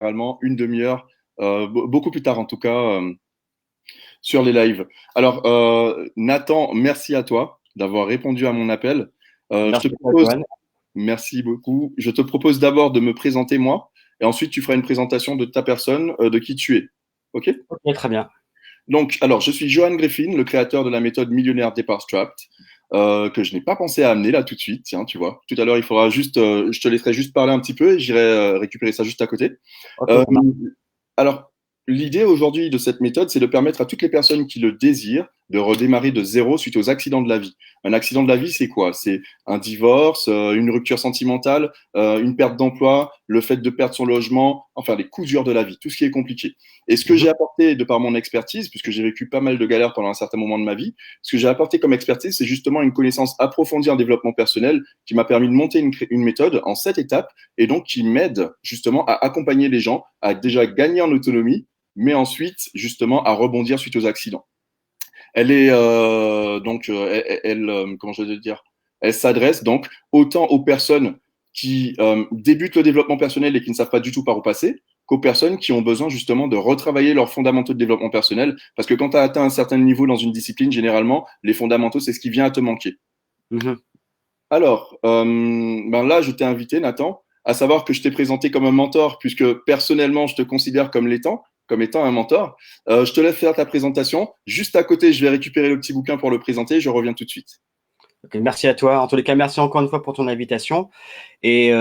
généralement une demi-heure, beaucoup plus tard en tout cas, sur les lives. Alors, Nathan, merci à toi d'avoir répondu à mon appel. Je te Merci à propose, toi. merci beaucoup. Je te propose d'abord de me présenter moi, et ensuite tu feras une présentation de ta personne, de qui tu es. OK? Ok, très bien. Donc, alors, je suis Johan Griffin, le créateur de la méthode millionnaire Départ Strapped, que je n'ai pas pensé à amener là tout de suite. Tiens, tu vois, tout à l'heure, il faudra juste, je te laisserai juste parler un petit peu et j'irai récupérer ça juste à côté. Ok, Euh, ça marche. alors, l'idée aujourd'hui de cette méthode, c'est de permettre à toutes les personnes qui le désirent de redémarrer de zéro suite aux accidents de la vie. Un accident de la vie, c'est quoi? C'est un divorce, une rupture sentimentale, une perte d'emploi, le fait de perdre son logement, enfin les coups durs de la vie, tout ce qui est compliqué. Et ce que Mhm. j'ai apporté de par mon expertise, puisque j'ai vécu pas mal de galères pendant un certain moment de ma vie, ce que j'ai apporté comme expertise, c'est justement une connaissance approfondie en développement personnel qui m'a permis de monter une méthode en 7 étapes et donc qui m'aide justement à accompagner les gens à déjà gagner en autonomie, mais ensuite justement à rebondir suite aux accidents. Elle est comment je veux dire, elle s'adresse donc autant aux personnes qui débutent le développement personnel et qui ne savent pas du tout par où passer, qu'aux personnes qui ont besoin justement de retravailler leurs fondamentaux de développement personnel, parce que quand tu as atteint un certain niveau dans une discipline, généralement, les fondamentaux, c'est ce qui vient à te manquer. Mhm. Alors, ben là, je t'ai invité, Nathan, à savoir que je t'ai présenté comme un mentor, puisque personnellement, je te considère comme étant un mentor. Je te laisse faire ta présentation. Juste à côté, je vais récupérer le petit bouquin pour le présenter. Je reviens tout de suite. Ok, merci à toi. En tous les cas, merci encore une fois pour ton invitation et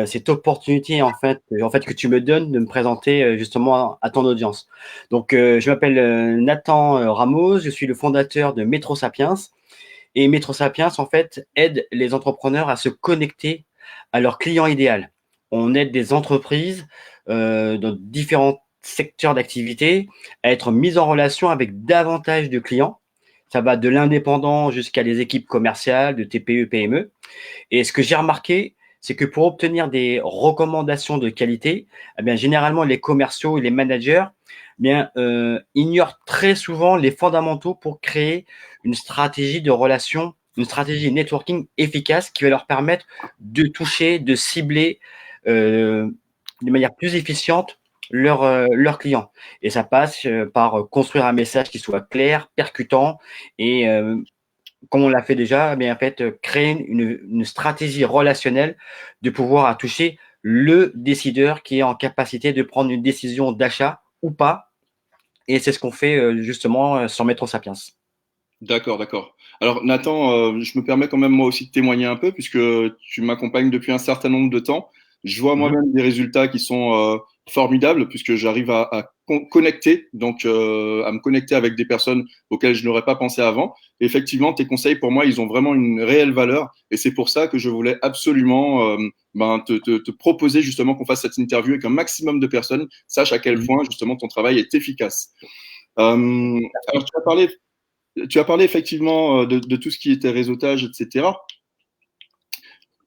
cette opportunité en fait que tu me donnes de me présenter justement à ton audience. Donc, je m'appelle Nathan Ramos. Je suis le fondateur de Metro Sapiens et Metro Sapiens en fait aide les entrepreneurs à se connecter à leur client idéal. On aide des entreprises dans différents secteurs d'activité à être mises en relation avec davantage de clients. Ça va de l'indépendant jusqu'à les équipes commerciales, de TPE, PME. Et ce que j'ai remarqué, c'est que pour obtenir des recommandations de qualité, eh bien, généralement, les commerciaux et les managers ignorent très souvent les fondamentaux pour créer une stratégie de relation, une stratégie networking efficace qui va leur permettre de toucher, de cibler euh, de manière plus efficiente leurs clients. Et ça passe par construire un message qui soit clair, percutant et comme on l'a fait déjà, mais en fait, créer une stratégie relationnelle de pouvoir à toucher le décideur qui est en capacité de prendre une décision d'achat ou pas. Et c'est ce qu'on fait justement sur Metro Sapiens. D'accord, d'accord. Alors, Nathan, je me permets quand même moi aussi de témoigner un peu, puisque tu m'accompagnes depuis un certain nombre de temps. Je vois Mhm. moi-même des résultats qui sont formidables, puisque j'arrive à connecter, donc à me connecter avec des personnes auxquelles je n'aurais pas pensé avant. Et effectivement, tes conseils pour moi, ils ont vraiment une réelle valeur, et c'est pour ça que je voulais absolument te proposer justement qu'on fasse cette interview et qu'un maximum de personnes sachent à quel Mhm. point justement ton travail est efficace. Alors, tu as parlé effectivement de tout ce qui était réseautage, etc.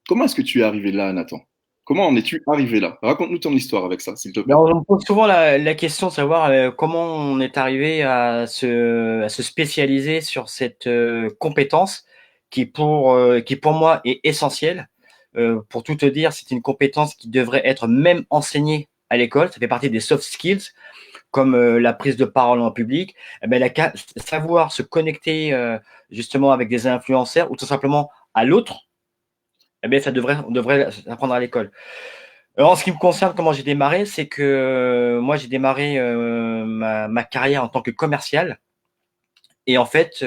Comment est-ce que tu es arrivé là, Nathan? Comment en es-tu arrivé là? Raconte-nous ton histoire avec ça, s'il te Ben, plaît. on me pose souvent la question de savoir comment on est arrivé à se spécialiser sur cette compétence qui pour moi est essentielle. Pour tout te dire, c'est une compétence qui devrait être même enseignée à l'école. Ça fait partie des soft skills comme la prise de parole en public, eh ben, savoir se connecter justement avec des influenceurs ou tout simplement à l'autre, eh bien, on devrait apprendre à l'école. En ce qui me concerne, comment j'ai démarré, c'est que moi j'ai démarré ma carrière en tant que commercial. Et en fait,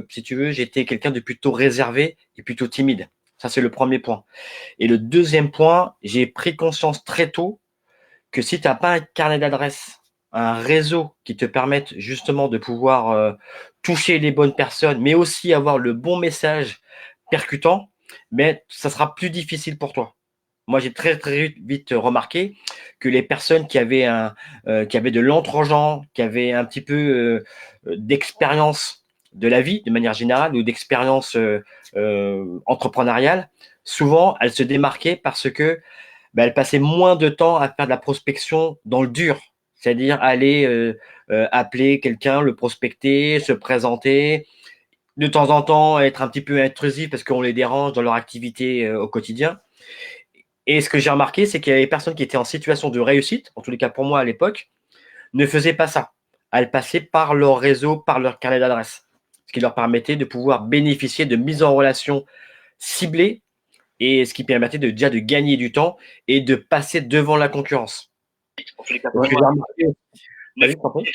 si tu veux, j'étais quelqu'un de plutôt réservé et plutôt timide. Ça, c'est le premier point. Et le deuxième point, j'ai pris conscience très tôt que si tu n'as pas un carnet d'adresses, un réseau qui te permette justement de pouvoir toucher les bonnes personnes, mais aussi avoir le bon message percutant, mais ça sera plus difficile pour toi. Moi, j'ai très très vite remarqué que les personnes qui avaient de l'entre-gens, qui avaient un petit peu d'expérience de la vie de manière générale ou d'expérience entrepreneuriale, souvent elles se démarquaient parce que elle passait moins de temps à faire de la prospection dans le dur, c'est-à-dire aller appeler quelqu'un, le prospecter, se présenter, de temps en temps être un petit peu intrusif parce qu'on les dérange dans leur activité au quotidien. Et ce que j'ai remarqué, c'est qu'il y avait des personnes qui étaient en situation de réussite, en tous les cas pour moi à l'époque, ne faisaient pas ça. Elles passaient par leur réseau, par leur carnet d'adresses, ce qui leur permettait de pouvoir bénéficier de mise en relation ciblée et ce qui permettait déjà de gagner du temps et de passer devant la concurrence. En tous les cas, Ouais. j'ai remarqué,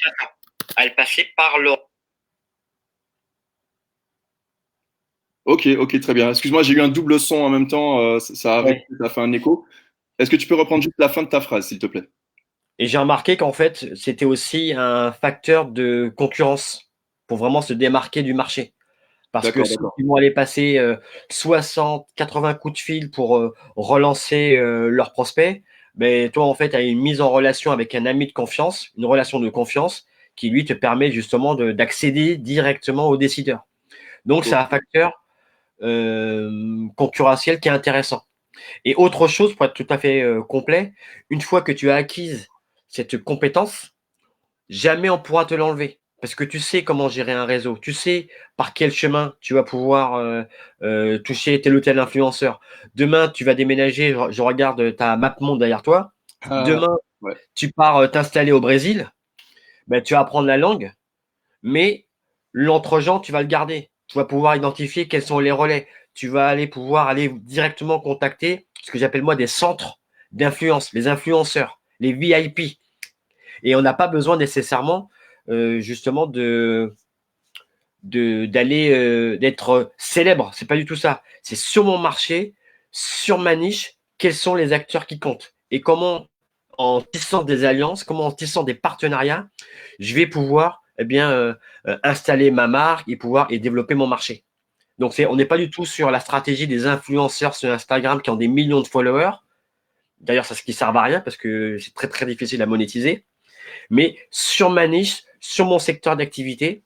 elles passaient par leur… Ok, très bien. Excuse-moi, j'ai eu un double son en même temps. Ça arrive, Ouais. ça a fait un écho. Est-ce que tu peux reprendre juste la fin de ta phrase, s'il te plaît? Et j'ai remarqué qu'en fait, c'était aussi un facteur de concurrence pour vraiment se démarquer du marché. Parce que D'accord, ceux d'accord. qui vont aller passer 60, 80 coups de fil pour relancer leurs prospects, ben, toi, en fait, tu as une mise en relation avec un ami de confiance, une relation de confiance qui, lui, te permet justement d'accéder directement aux décideurs. Donc, c'est Ok. un facteur concurrentiel qui est intéressant. Et autre chose, pour être tout à fait complet, une fois que tu as acquise cette compétence, jamais on pourra te l'enlever. Parce que tu sais comment gérer un réseau, tu sais par quel chemin tu vas pouvoir toucher tel ou tel influenceur. Demain, tu vas déménager, je regarde ta map monde derrière toi. Ah, Demain, ouais. tu pars t'installer au Brésil, ben, tu vas apprendre la langue, mais l'entre-gens, tu vas le garder. Tu vas pouvoir identifier quels sont les relais. Tu vas aller pouvoir aller directement contacter ce que j'appelle moi des centres d'influence, les influenceurs, les VIP. Et on n'a pas besoin nécessairement justement d'aller d'être célèbre. C'est pas du tout ça. C'est sur mon marché, sur ma niche, quels sont les acteurs qui comptent et comment en tissant des alliances, comment en tissant des partenariats, je vais pouvoir installer ma marque et pouvoir et développer mon marché. Donc on n'est pas du tout sur la stratégie des influenceurs sur Instagram qui ont des millions de followers. D'ailleurs, c'est ce qui sert à rien parce que c'est très très difficile à monétiser. Mais sur ma niche, sur mon secteur d'activité,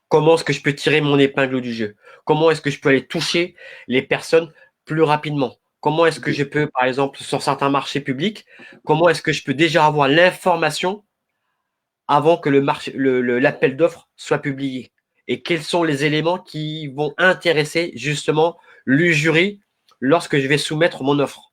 comment est-ce que je peux tirer mon épingle du jeu? Comment est-ce que je peux aller toucher les personnes plus rapidement? Comment est-ce que je peux, par exemple, sur certains marchés publics, comment est-ce que je peux déjà avoir l'information avant que l'appel d'offres soit publié? Et quels sont les éléments qui vont intéresser justement le jury lorsque je vais soumettre mon offre?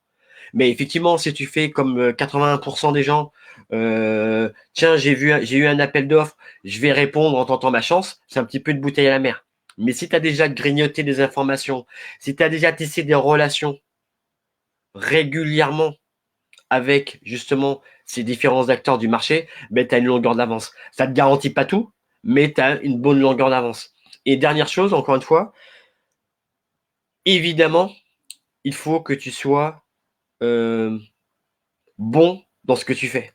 Mais effectivement, si tu fais comme 81% des gens, tiens, j'ai eu un appel d'offres, je vais répondre en tentant ma chance, c'est un petit peu de bouteille à la mer. Mais si tu as déjà grignoté des informations, si tu as déjà tissé des relations régulièrement avec justement ces différents acteurs du marché, ben, tu as une longueur d'avance. Ça ne te garantit pas tout, mais tu as une bonne longueur d'avance. Et dernière chose, encore une fois, évidemment, il faut que tu sois euh, bon dans ce que tu fais.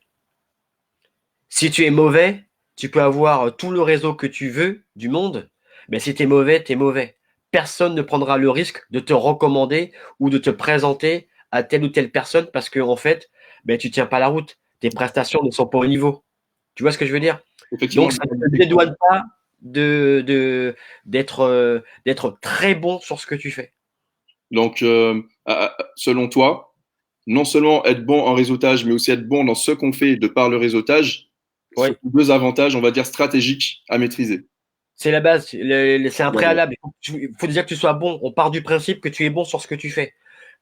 Si tu es mauvais, tu peux avoir tout le réseau que tu veux du monde, mais si tu es mauvais, tu es mauvais. Personne ne prendra le risque de te recommander ou de te présenter à telle ou telle personne parce que en fait, ben, tu tiens pas la route. Tes prestations ne sont pas au niveau. Tu vois ce que je veux dire? Effectivement, Donc, ça ne te dédouane pas d'être très bon sur ce que tu fais. donc, selon toi, non seulement être bon en réseautage, mais aussi être bon dans ce qu'on fait de par le réseautage, sont Oui, deux avantages, on va dire, stratégiques à maîtriser. c'est la base, c'est un Voilà. préalable. Il faut déjà que tu sois bon. On part du principe que tu es bon sur ce que tu fais.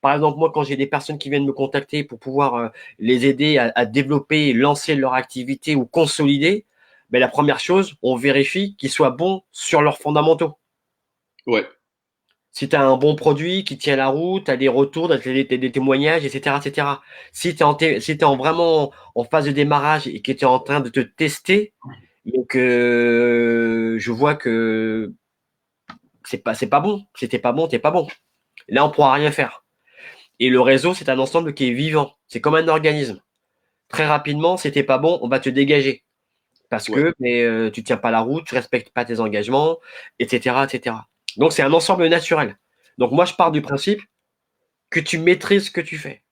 Par exemple, moi, quand j'ai des personnes qui viennent me contacter pour pouvoir les aider à développer et lancer leur activité ou consolider, ben, la première chose, on vérifie qu'ils soient bons sur leurs fondamentaux. Ouais, Si tu as un bon produit qui tient la route, tu as des retours, des témoignages, etc., etc. Si tu es, si t'es vraiment en phase de démarrage et que tu es en train de te tester, donc je vois que c'est pas bon. Si t'es pas bon, t'es pas bon. Là, on pourra rien faire. Et le réseau, c'est un ensemble qui est vivant. C'est comme un organisme. Très rapidement, si t'es pas bon, on va te dégager. Parce ouais. que tu tiens pas la route, tu respectes pas tes engagements, etc., etc. Donc, c'est un ensemble naturel. Donc, moi, je pars du principe que tu maîtrises ce que tu fais.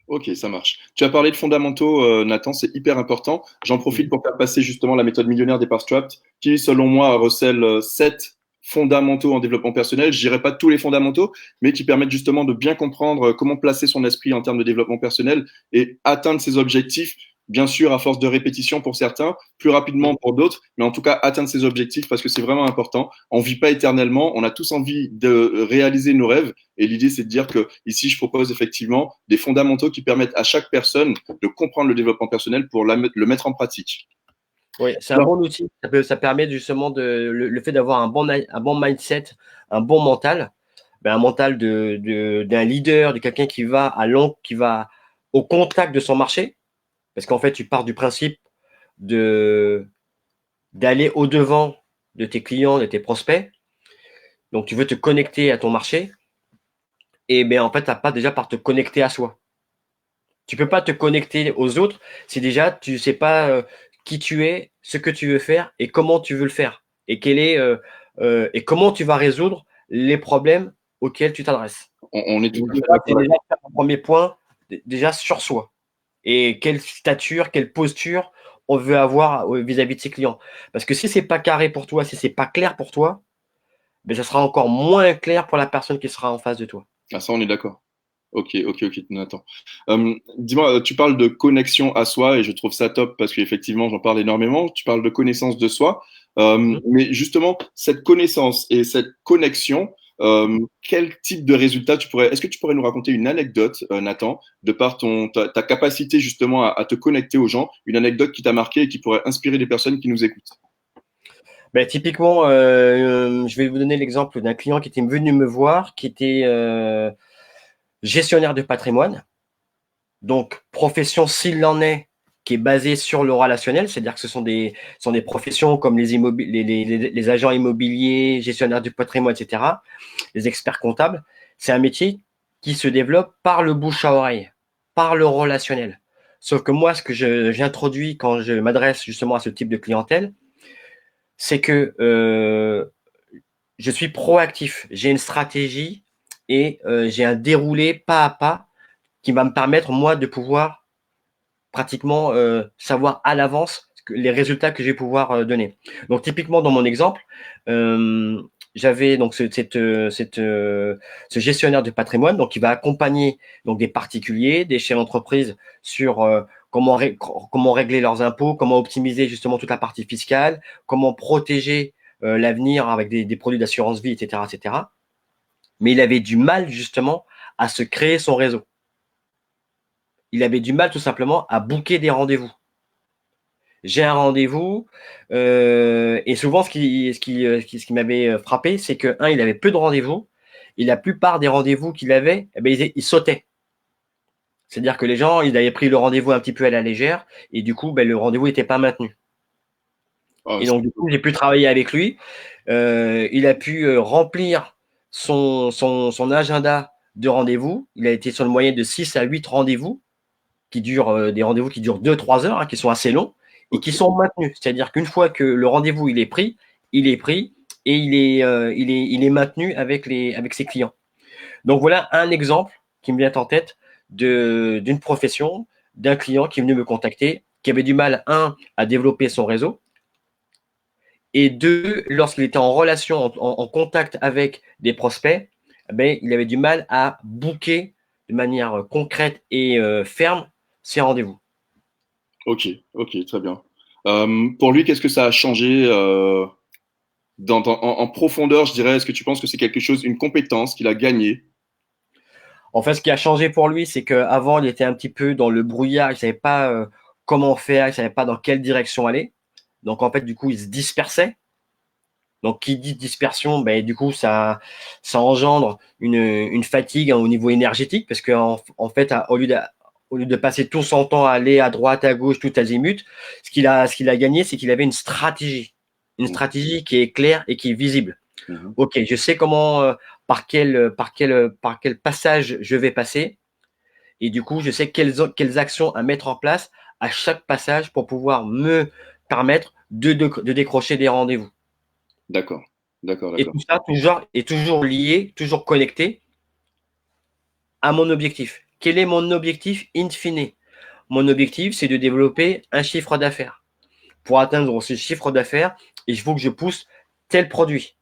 Ok, ça marche. Tu as parlé de fondamentaux, Nathan, c'est hyper important. J'en profite Mhm. pour faire passer justement la méthode millionnaire des Strapped, qui, selon moi, recèle 7 fondamentaux en développement personnel. Je dirais pas tous les fondamentaux, mais qui permettent justement de bien comprendre comment placer son esprit en termes de développement personnel et atteindre ses objectifs bien sûr, à force de répétition pour certains, plus rapidement pour d'autres, mais en tout cas atteindre ses objectifs parce que c'est vraiment important. On vit pas éternellement, on a tous envie de réaliser nos rêves et l'idée c'est de dire que ici je propose effectivement des fondamentaux qui permettent à chaque personne de comprendre le développement personnel pour le mettre en pratique. Oui, c'est un bon outil. Ça permet justement le fait d'avoir un bon mindset, un bon mental, un mental d'un leader, de quelqu'un qui va au contact de son marché. Parce qu'en fait, tu pars du principe d'aller au-devant de tes clients, de tes prospects. Donc, tu veux te connecter à ton marché. Et bien, en fait, tu n'as pas déjà par te connecter à soi. Tu peux pas te connecter aux autres si déjà tu sais pas qui tu es, ce que tu veux faire et comment tu veux le faire et et comment tu vas résoudre les problèmes auxquels tu t'adresses. On est tout Donc à fait déjà, c'est d'accord. déjà un premier point déjà sur soi et quelle stature, quelle posture on veut avoir vis-à-vis de ses clients. Parce que si c'est pas carré pour toi, si c'est pas clair pour toi, ben ça sera encore moins clair pour la personne qui sera en face de toi. Ah, ça, on est d'accord. Ok, Nathan. Dis-moi, tu parles de connexion à soi et je trouve ça top parce qu'effectivement, j'en parle énormément. Tu parles de connaissance de soi. Mais justement, cette connaissance et cette connexion, quel type de résultat est-ce que tu pourrais nous raconter une anecdote, Nathan, de par ta capacité justement à te connecter aux gens, une anecdote qui t'a marqué et qui pourrait inspirer les personnes qui nous écoutent? Ben, typiquement, je vais vous donner l'exemple d'un client qui était venu me voir, qui était gestionnaire de patrimoine, donc profession s'il en est, qui est basée sur le relationnel, c'est-à-dire que sont des professions comme les agents immobiliers, gestionnaires du patrimoine, etc., les experts comptables. C'est un métier qui se développe par le bouche à oreille, par le relationnel. Sauf que moi, ce que j'introduis quand je m'adresse justement à ce type de clientèle, c'est que je suis proactif, j'ai une stratégie et j'ai un déroulé pas à pas qui va me permettre, moi, de pouvoir pratiquement savoir à l'avance les résultats que je vais pouvoir donner. Donc, typiquement, dans mon exemple, j'avais donc ce gestionnaire de patrimoine donc qui va accompagner donc des particuliers, des chefs d'entreprise sur comment régler leurs impôts, comment optimiser justement toute la partie fiscale, comment protéger l'avenir avec des produits d'assurance vie, etc., etc. Mais il avait du mal justement à se créer son réseau. Il avait du mal tout simplement à booker des rendez-vous. J'ai un rendez-vous et souvent ce qui m'avait frappé, c'est que il avait peu de rendez-vous et la plupart des rendez-vous qu'il avait, eh ben, ils sautaient. C'est-à-dire que les gens, ils avaient pris le rendez-vous un petit peu à la légère et du coup, ben, le rendez-vous n'était pas maintenu. Oh, Et donc, du coup, j'ai pu travailler avec lui. Il a pu remplir son agenda de rendez-vous. Il a été sur une moyenne de 6 à 8 rendez-vous des rendez-vous qui durent 2-3 heures, qui sont assez longs et qui sont maintenus. C'est-à-dire qu'une fois que le rendez-vous il est pris et il est maintenu avec ses clients. Donc voilà un exemple qui me vient en tête d'une profession, d'un client qui est venu me contacter, qui avait du mal, à développer son réseau, et deux, lorsqu'il était en relation, en contact avec des prospects, ben, il avait du mal à booker de manière concrète et ferme ses rendez-vous. ok, très bien. Pour lui, qu'est-ce que ça a changé en profondeur, je dirais? Est-ce que tu penses que c'est quelque chose, une compétence qu'il a gagnée? En fait, ce qui a changé pour lui, c'est qu'avant, il était un petit peu dans le brouillard, il ne savait pas comment faire, il ne savait pas dans quelle direction aller. Donc, en fait, du coup, il se dispersait. Donc, qui dit dispersion, ben, du coup, ça engendre une fatigue au niveau énergétique, parce qu'en fait, au lieu de passer tout son temps à aller à droite, à gauche, tout azimut, ce qu'il a gagné, c'est qu'il avait une stratégie qui est claire et qui est visible. Mhm. Ok, je sais comment, par quel passage je vais passer, et du coup, je sais quelles actions à mettre en place à chaque passage pour pouvoir me permettre de décrocher des rendez-vous. D'accord, d'accord, Et d'accord. tout ça est toujours lié, toujours connecté à mon objectif. Quel est mon objectif in fine? Mon objectif, c'est de développer un chiffre d'affaires. Pour atteindre ce chiffre d'affaires, il faut que je pousse tel produit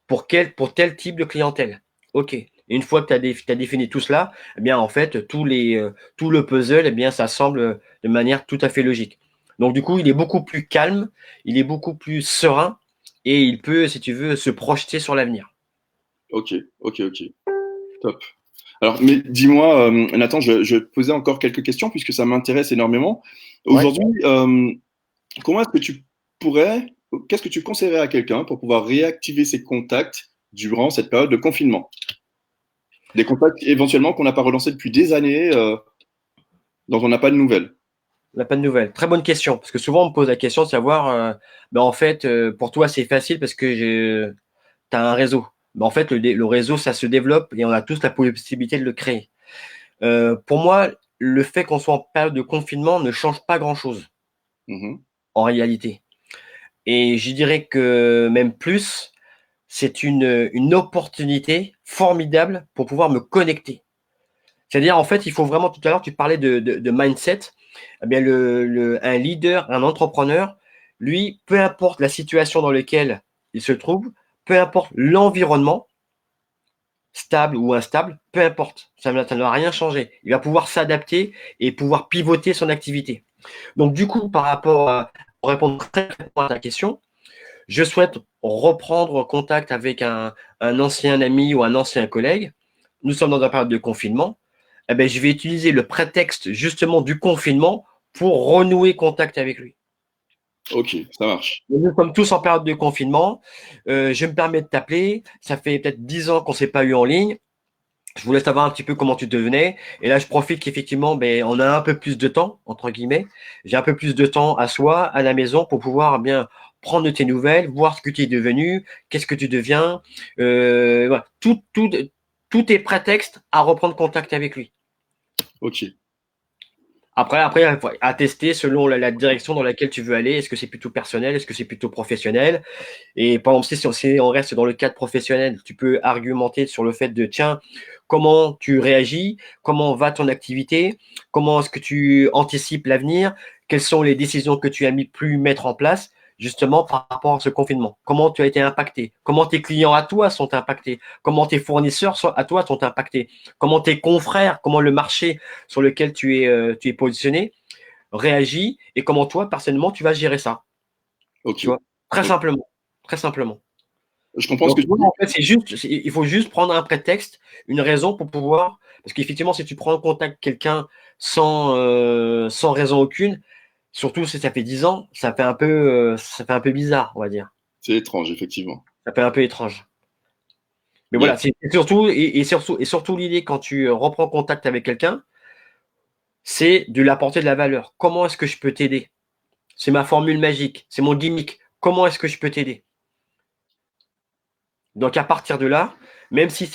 pour tel type de clientèle. Ok. Et une fois que tu as défini tout cela, eh bien, en fait, tout le puzzle, eh bien, ça semble de manière tout à fait logique. Donc, du coup, il est beaucoup plus calme, il est beaucoup plus serein et il peut, si tu veux, se projeter sur l'avenir. Ok, ok, ok. Top. Alors, mais dis-moi, Nathan, je vais te posais encore quelques questions puisque ça m'intéresse énormément. Ouais. Aujourd'hui, comment est-ce que tu pourrais, qu'est-ce que tu conseillerais à quelqu'un pour pouvoir réactiver ses contacts durant cette période de confinement? Des contacts éventuellement qu'on n'a pas relancés depuis des années, dont on n'a pas de nouvelles. On n'a pas de nouvelles. Très bonne question, parce que souvent on me pose la question de savoir, ben en fait, pour toi c'est facile parce que tu as un réseau. Ben en fait, le réseau, ça se développe et on a tous la possibilité de le créer. Pour moi, le fait qu'on soit en période de confinement ne change pas grand-chose Mhm, en réalité. Et je dirais que même plus, c'est une opportunité formidable pour pouvoir me connecter. C'est-à-dire, en fait, il faut vraiment, tout à l'heure, tu parlais de mindset. Eh bien, un leader, un entrepreneur, lui, peu importe la situation dans laquelle il se trouve, peu importe l'environnement, stable ou instable, peu importe, ça ne va rien changer. Il va pouvoir s'adapter et pouvoir pivoter son activité. Donc, du coup, pour répondre très clairement à ta question, je souhaite reprendre contact avec un ancien ami ou un ancien collègue. Nous sommes dans une période de confinement. Eh ben, je vais utiliser le prétexte justement du confinement pour renouer contact avec lui. ok, ça marche. Nous sommes tous en période de confinement. Je me permets de t'appeler. Ça fait peut-être 10 ans qu'on ne s'est pas eu en ligne. Je voulais savoir un petit peu comment tu devenais. Et là, je profite qu'effectivement, ben, on a un peu plus de temps, entre guillemets. J'ai un peu plus de temps à soi, à la maison, pour pouvoir bien prendre de tes nouvelles, voir ce que tu es devenu, qu'est-ce que tu deviens. Voilà. Tout est prétexte à reprendre contact avec lui. Ok. Après, il faut à tester selon la direction dans laquelle tu veux aller. Est-ce que c'est plutôt personnel? Est-ce que c'est plutôt professionnel? Et par exemple, si on reste dans le cadre professionnel, tu peux argumenter sur le fait de, tiens, comment tu réagis? Comment va ton activité? Comment est-ce que tu anticipes l'avenir? Quelles sont les décisions que tu as pu mettre en place justement par rapport à ce confinement? Comment tu as été impacté? Comment tes clients à toi sont impactés? Comment tes fournisseurs à toi sont impactés? Comment tes confrères, comment le marché sur lequel tu es positionné réagit et comment toi, personnellement, tu vas gérer ça? Ok. Tu vois? Très Ok. simplement. Très simplement. Je comprends ce Donc, que tu voilà, dis. en fait, il faut juste prendre un prétexte, une raison pour pouvoir, parce qu'effectivement, si tu prends en contact quelqu'un sans raison aucune, surtout si ça fait 10 ans, ça fait un peu bizarre, on va dire. C'est étrange, effectivement. Ça fait un peu étrange. Mais Yes. voilà, c'est surtout, et surtout l'idée quand tu reprends contact avec quelqu'un, c'est de lui apporter de la valeur. Comment est-ce que je peux t'aider? C'est ma formule magique, c'est mon gimmick. Comment est-ce que je peux t'aider? Donc à partir de là, même si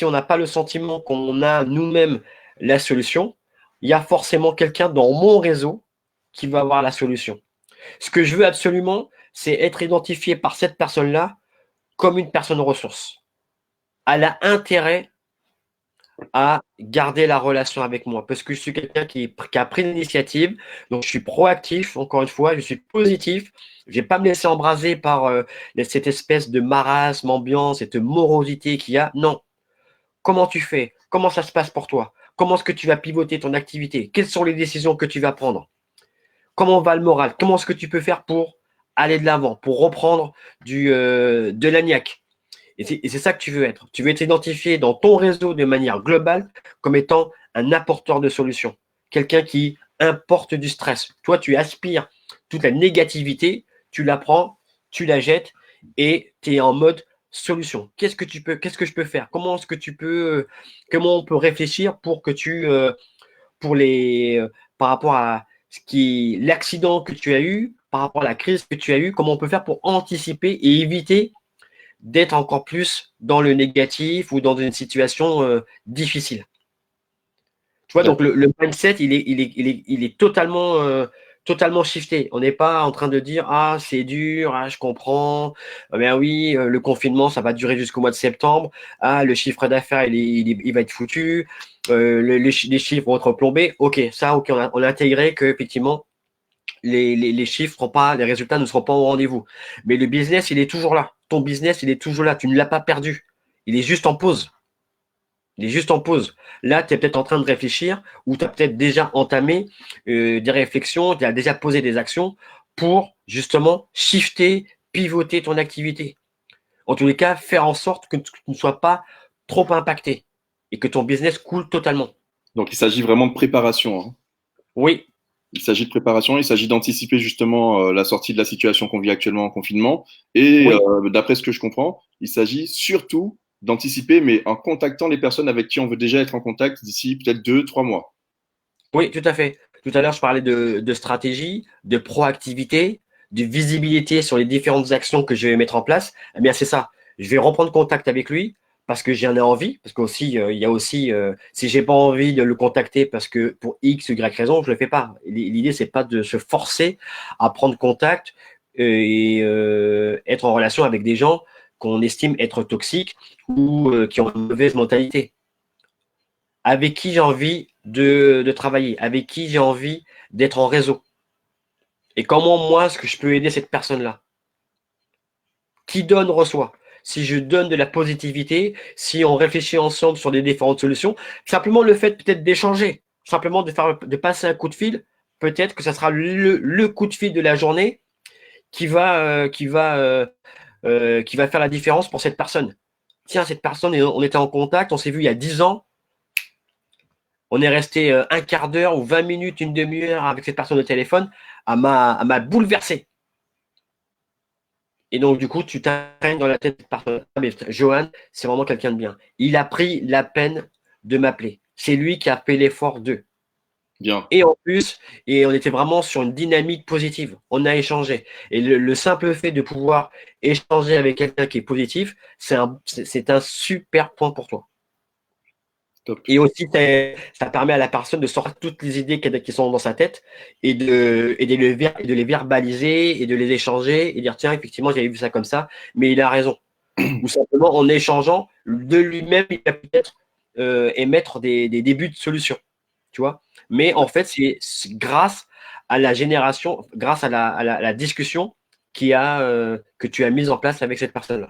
on n'a pas le sentiment qu'on a nous-mêmes la solution, il y a forcément quelqu'un dans mon réseau qui va avoir la solution. Ce que je veux absolument, c'est être identifié par cette personne-là comme une personne ressource. Elle a intérêt à garder la relation avec moi parce que je suis quelqu'un qui a pris l'initiative, donc je suis proactif, encore une fois, je suis positif, je vais pas me laisser embraser par cette espèce de marasme, ambiance, cette morosité qu'il y a. Non. Comment tu fais? Comment ça se passe pour toi? Comment est-ce que tu vas pivoter ton activité? Quelles sont les décisions que tu vas prendre? Comment va le moral? Comment est-ce que tu peux faire pour aller de l'avant, pour reprendre de l'agnac? Et c'est ça que tu veux être. Tu veux être identifié dans ton réseau de manière globale comme étant un apporteur de solutions. Quelqu'un qui importe du stress. Toi, tu aspires toute la négativité, tu la prends, tu la jettes et tu es en mode solution. Qu'est-ce que je peux faire? Comment on peut réfléchir pour que pour par rapport à l'accident que tu as eu, par rapport à la crise que tu as eue, comment on peut faire pour anticiper et éviter d'être encore plus dans le négatif ou dans une situation difficile. Tu vois, donc le mindset, il est totalement shifté. On n'est pas en train de dire ah c'est dur, ah je comprends, ben oui le confinement ça va durer jusqu'au mois de septembre, ah le chiffre d'affaires il va être foutu, les chiffres vont être plombés. Ok, ça ok on a intégré que effectivement les chiffres seront pas, les résultats ne seront pas au rendez-vous. Mais le business, il est toujours là. Ton business, il est toujours là. Tu ne l'as pas perdu. Il est juste en pause. Il est juste en pause. Là, tu es peut-être en train de réfléchir ou tu as peut-être déjà entamé des réflexions, tu as déjà posé des actions pour justement shifter, pivoter ton activité. En tous les cas, faire en sorte que tu ne sois pas trop impacté et que ton business coule totalement. Donc, il s'agit vraiment de préparation, hein. Oui, Il s'agit de préparation, il s'agit d'anticiper justement la sortie de la situation qu'on vit actuellement en confinement. Et oui, d'après ce que je comprends, il s'agit surtout d'anticiper, mais en contactant les personnes avec qui on veut déjà être en contact d'ici peut-être 2, 3 mois. oui, tout à fait. Tout à l'heure, je parlais de stratégie, de proactivité, de visibilité sur les différentes actions que je vais mettre en place. Eh bien, c'est ça. Je vais reprendre contact avec lui parce que j'en ai envie, parce qu'aussi, il y a aussi, si j'ai pas envie de le contacter parce que pour X, Y raison, je le fais pas. L'idée, c'est pas de se forcer à prendre contact et être en relation avec des gens qu'on estime être toxiques ou qui ont une mauvaise mentalité. Avec qui j'ai envie de travailler, avec qui j'ai envie d'être en réseau. Et comment moi, est-ce que je peux aider cette personne-là? Qui donne, reçoit. Si je donne de la positivité, si on réfléchit ensemble sur des différentes solutions, simplement le fait peut-être d'échanger, simplement de passer un coup de fil, peut-être que ça sera le coup de fil de la journée qui va faire la différence pour cette personne. Tiens, cette personne, on était en contact, on s'est vu il y a 10 ans, on est resté un quart d'heure ou 20 minutes, une demi-heure avec cette personne au téléphone, elle m'a bouleversé. Et donc, du coup, tu t'imprègnes dans la tête de cette personne. Ah, mais Johan, c'est vraiment quelqu'un de bien. Il a pris la peine de m'appeler. C'est lui qui a fait l'effort d'eux. Bien. Et en plus, et on était vraiment sur une dynamique positive. On a échangé. Et le simple fait de pouvoir échanger avec quelqu'un qui est positif, c'est un super point pour toi. Top. Et aussi, ça permet à la personne de sortir toutes les idées qui sont dans sa tête et de les verbaliser et de les échanger et dire, tiens, effectivement, j'avais vu ça comme ça, mais il a raison. Ou simplement, en échangeant, de lui-même, il va peut-être émettre des débuts de solutions. Tu vois. Mais en fait, c'est grâce à la génération, grâce à la discussion que tu as mise en place avec cette personne-là.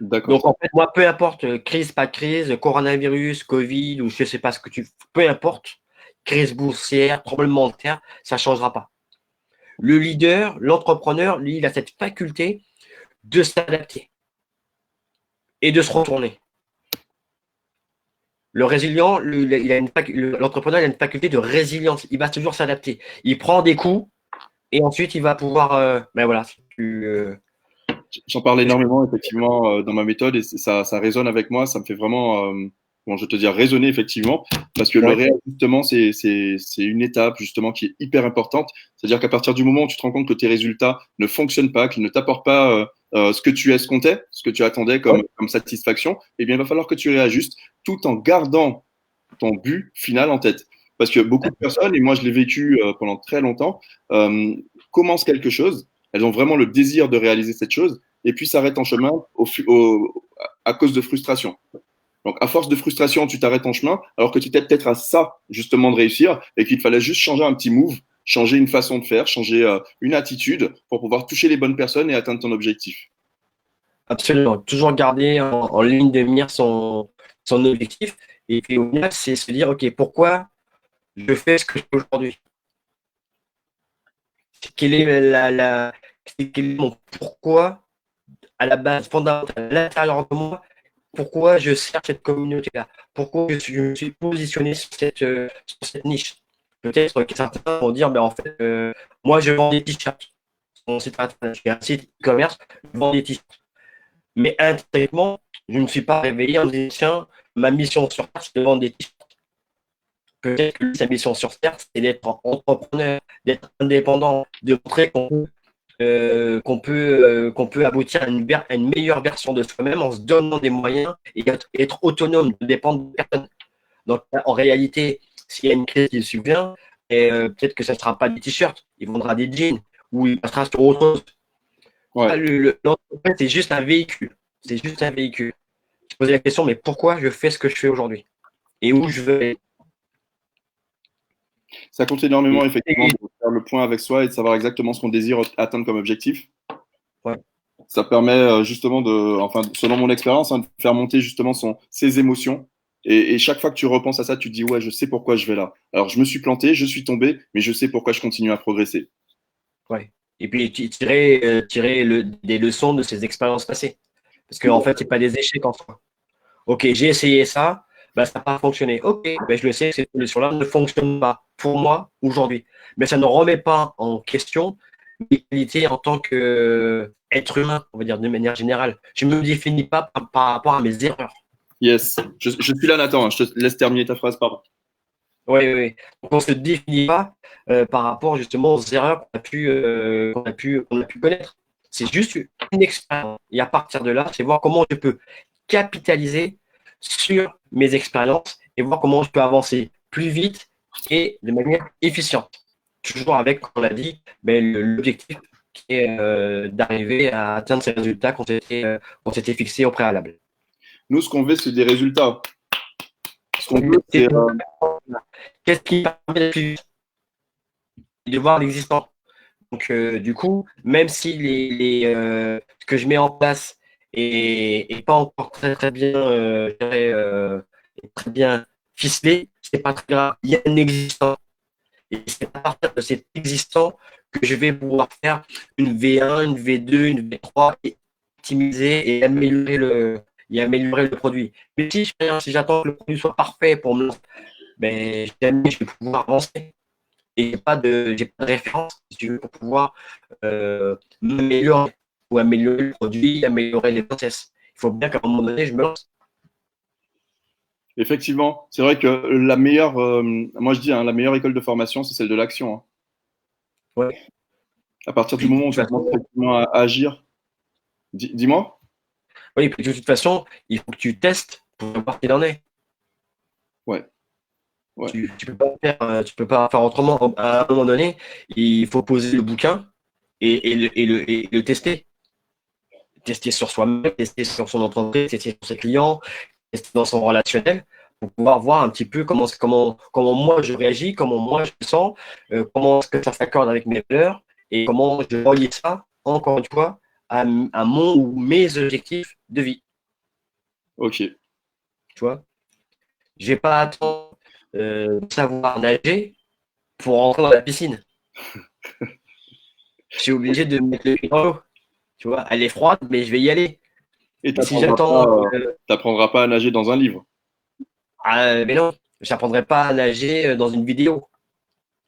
D'accord. Donc, en fait, moi, peu importe, crise, pas crise, coronavirus, Covid, ou je sais pas ce que peu importe, crise boursière, tremblement de terre, ça ne changera pas. Le leader, l'entrepreneur, lui, il a cette faculté de s'adapter et de se retourner. Le résilient, l'entrepreneur, il a une faculté de résilience. Il va toujours s'adapter. Il prend des coups et ensuite, il va pouvoir, ben voilà, J'en parle énormément, effectivement, dans ma méthode et ça résonne avec moi. Ça me fait vraiment, bon, je vais te dire, résonner, effectivement, parce que le ouais, réajustement, c'est une étape, justement, qui est hyper importante. C'est-à-dire qu'à partir du moment où tu te rends compte que tes résultats ne fonctionnent pas, qu'ils ne t'apportent pas ce que tu escomptais, ce que tu attendais ouais, comme satisfaction, eh bien, il va falloir que tu réajustes tout en gardant ton but final en tête. Parce que beaucoup de personnes, et moi je l'ai vécu pendant très longtemps, euh, commencent quelque chose, elles ont vraiment le désir de réaliser cette chose, et puis s'arrêtent en chemin à cause de frustration. Donc, à force de frustration, tu t'arrêtes en chemin, alors que tu étais peut-être à ça, justement, de réussir, et qu'il fallait juste changer un petit move, changer une façon de faire, changer une attitude pour pouvoir toucher les bonnes personnes et atteindre ton objectif. absolument. Toujours garder en ligne de mire son objectif. Et puis, au final, c'est se dire, OK, pourquoi je fais ce que je fais aujourd'hui? Quel est quel est mon pourquoi à la base fondamentale, à l'intérieur de moi, pourquoi je sers cette communauté-là, pourquoi je me suis positionné sur cette niche. Peut-être que certains vont dire, ben en fait, moi je vends des t-shirts. Mon site internet, j'ai un site e-commerce, je vends des t-shirts. Mais intrinsèquement, je ne me suis pas réveillé en me disant, tiens, ma mission sur Terre, c'est de vendre des t-shirts. Peut-être que sa mission sur Terre, c'est d'être entrepreneur, d'être indépendant, de montrer qu'on peut aboutir à une meilleure version de soi-même en se donnant des moyens et être autonome, de dépendre de personne. Donc, en réalité, s'il y a une crise qui subvient, peut-être que ça ne sera pas des t-shirts, il vendra des jeans ou il passera sur autre chose. Ouais. L'entreprise, c'est juste un véhicule. C'est juste un véhicule. Je posais la question, mais pourquoi je fais ce que je fais aujourd'hui et où je veux aller. Ça compte énormément, Et, effectivement, de faire le point avec soi et de savoir exactement ce qu'on désire atteindre comme objectif. ouais. Ça permet justement enfin, selon mon expérience, hein, de faire monter justement ses émotions. Et chaque fois que tu repenses à ça, tu te dis, ouais, je sais pourquoi je vais là. Alors, je me suis planté, je suis tombé, mais je sais pourquoi je continue à progresser. Ouais. Et puis tirer des leçons de ces expériences passées. Parce qu'en fait, c'est pas des échecs en soi. Ok, j'ai essayé ça, bah, ça n'a pas fonctionné. Ok, bah, je le sais, cette solution-là ne fonctionne pas pour moi aujourd'hui. Mais ça ne remet pas en question mes qualités en tant qu'être humain, on va dire de manière générale. Je ne me définis pas par rapport à mes erreurs. Yes. Je suis là, Nathan, hein. Je te laisse terminer ta phrase, pardon. Oui, oui, oui. Donc, on ne se définit pas par rapport justement aux erreurs qu'on a pu connaître. C'est juste une expérience. Et à partir de là, c'est voir comment je peux capitaliser sur mes expériences et voir comment je peux avancer plus vite et de manière efficiente. Toujours avec, comme on l'a dit, ben, l'objectif qui est d'arriver à atteindre ces résultats qu'on s'était fixés au préalable. Nous, ce qu'on veut, c'est des résultats. Ce qu'on veut, c'est Qu'est-ce qui permet de plus vite de voir l'existant. Donc, du coup, même si ce que je mets en place est pas encore très bien, je dirais, très bien ficelé, c'est pas très grave. Il y a un existant. Et c'est à partir de cet existant que je vais pouvoir faire une V1, une V2, une V3 et optimiser et améliorer le produit. Mais si j'attends que le produit soit parfait pour me lancer, ben, jamais je vais pouvoir avancer et j'ai pas de référence, si tu veux, pour pouvoir m'améliorer ou améliorer le produit, améliorer les process. Il faut bien qu'à un moment donné, je me lance. effectivement, c'est vrai que la meilleure, moi je dis, hein, la meilleure école de formation, c'est celle de l'action, hein. Ouais. À partir du Puis, de moment où toute tu façon, commences effectivement à agir, dis-moi. oui, puis de toute façon, il faut que tu testes pour voir ce qu'il en est. Ouais, ouais. Tu peux pas faire autrement. À un moment donné, il faut poser le bouquin et le tester. Tester sur soi-même, tester sur son entreprise, tester sur ses clients, tester dans son relationnel pour pouvoir voir un petit peu comment moi je réagis, comment moi je me sens, comment est-ce que ça s'accorde avec mes valeurs et comment je relie ça, encore une fois, à mon ou mes objectifs de vie. Ok. Tu vois, je vais pas attendre de savoir nager pour rentrer dans la piscine. Je suis obligé de mettre le pied dans l'eau. Tu vois, elle est froide, mais je vais y aller. Et Mais si j'attends, t'apprendras pas à nager dans un livre. mais non, je n'apprendrai pas à nager dans une vidéo.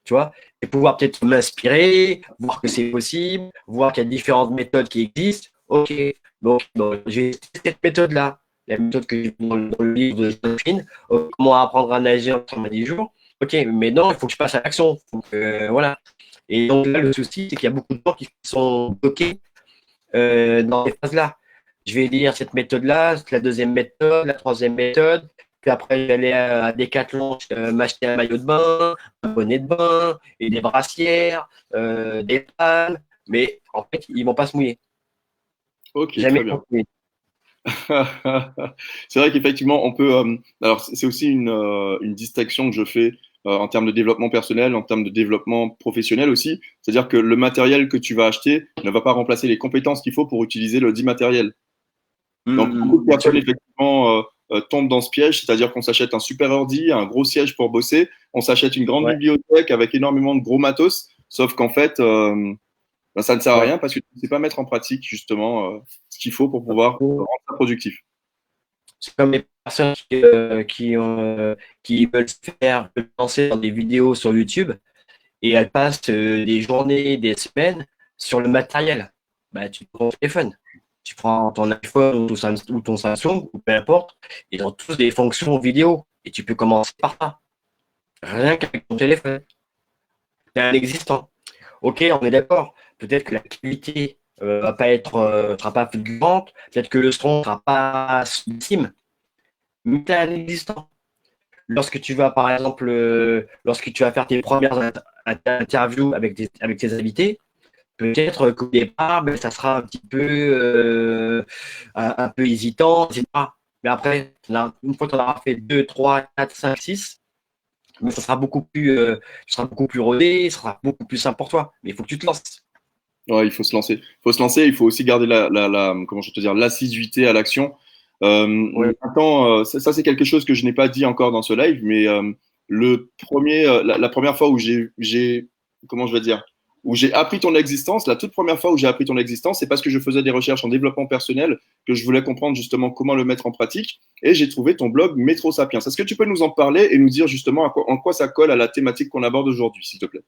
Tu vois, et pouvoir peut-être m'inspirer, voir que c'est possible, voir qu'il y a différentes méthodes qui existent. Ok, donc bon, j'ai cette méthode-là, la méthode que j'ai dans le livre de Joséphine, comment apprendre à nager en 10 jours. Ok, mais non, il faut que je passe à l'action. Donc, voilà. Et donc là, le souci, c'est qu'il y a beaucoup de gens qui sont bloqués dans ces phases-là. Je vais lire cette méthode-là, la deuxième méthode, la troisième méthode. Puis après, j'allais à Decathlon m'acheter un maillot de bain, un bonnet de bain, et des brassières, des palmes. Mais en fait, ils vont pas se mouiller. Ok, Jamais très bien. se mouiller. C'est vrai qu'effectivement, on peut. Alors, c'est aussi une distinction que je fais en termes de développement personnel, en termes de développement professionnel aussi. C'est-à-dire que le matériel que tu vas acheter ne va pas remplacer les compétences qu'il faut pour utiliser le dit matériel. Donc, beaucoup de Bien sûr. personnes, effectivement, tombent dans ce piège, c'est-à-dire qu'on s'achète un super ordi, un gros siège pour bosser, on s'achète une grande Ouais, bibliothèque avec énormément de gros matos, sauf qu'en fait, ben, ça ne sert à ouais. rien parce que tu ne sais pas mettre en pratique, justement, ce qu'il faut pour pouvoir rendre ça productif. C'est comme les personnes qui veulent veulent lancer dans des vidéos sur YouTube et elles passent des journées, des semaines sur le matériel. Bah, tu prends ton téléphone, tu prends ton iPhone ou ton Samsung, ou peu importe, ils ont tous des fonctions vidéo. Et tu peux commencer par ça. Rien qu'avec ton téléphone. C'est un existant. Ok, on est d'accord. Peut-être que la qualité va pas sera pas fulgurante, peut-être que le son sera pas sublime, mais tu as un existant. Lorsque tu vas, par exemple, lorsque tu vas faire tes premières interviews avec tes invités, peut-être qu'au départ, ben, ça sera un petit peu, un peu hésitant, etc. Mais après, une fois que tu en auras fait 2, 3, 4, 5, 6, mais ça sera beaucoup plus rodé, ça sera beaucoup plus simple pour toi. Mais il faut que tu te lances. Ouais, il faut se lancer. Il faut se lancer. Il faut aussi garder comment je vais te dire, l'assiduité à l'action. Oui. Maintenant, ça, c'est quelque chose que je n'ai pas dit encore dans ce live, mais la première fois où comment je vais dire, où j'ai appris ton existence, la toute première fois où j'ai appris ton existence, c'est parce que je faisais des recherches en développement personnel, que je voulais comprendre justement comment le mettre en pratique, et j'ai trouvé ton blog Métro Sapiens. Est-ce que tu peux nous en parler et nous dire justement en quoi ça colle à la thématique qu'on aborde aujourd'hui, s'il te plaît?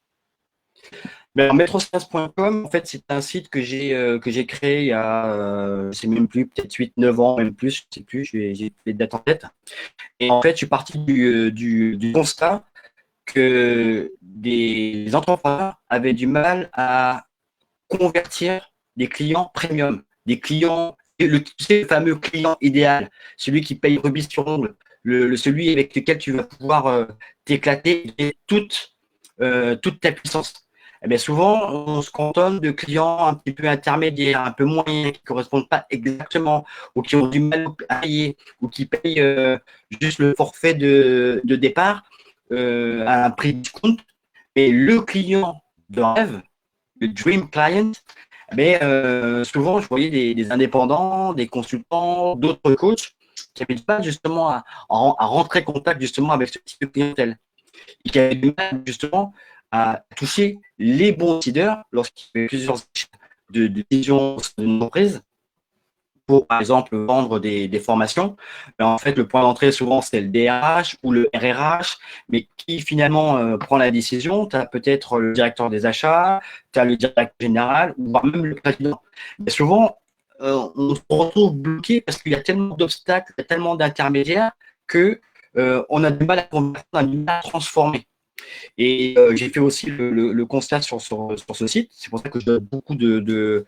Ben, metrospace.com, en fait, c'est un site que j'ai créé il y a, je sais même plus, peut-être 8 9 ans, même plus, je sais plus, j'ai les dates en tête. Et en fait, je suis parti du constat que des entrepreneurs avaient du mal à convertir des clients premium, des clients, tu sais, le fameux client idéal, celui qui paye rubis sur ongle, celui avec lequel tu vas pouvoir t'éclater et toute ta puissance. Eh bien, souvent, on se cantonne de clients un petit peu intermédiaires, un peu moyens, qui ne correspondent pas exactement, ou qui ont du mal à payer, ou qui payent juste le forfait de départ à un prix discount. Et le client de rêve, le dream client, mais souvent, je voyais des indépendants, des consultants, d'autres coachs qui n'avaient pas justement à rentrer en contact justement avec ce type de clientèle. Et qui avaient du mal justement à toucher les bons décideurs lorsqu'il y avait plusieurs de décisions d'entreprise pour, par exemple, vendre des formations. Mais en fait, le point d'entrée, souvent, c'est le DRH ou le RRH, mais qui finalement prend la décision. Tu as peut-être le directeur des achats, tu as le directeur général, ou voire même le président. Mais souvent, on se retrouve bloqué parce qu'il y a tellement d'obstacles, il y a tellement d'intermédiaires que on a du mal à convertir, on a du mal à transformer. Et j'ai fait aussi le constat sur ce site. C'est pour ça que je donne beaucoup de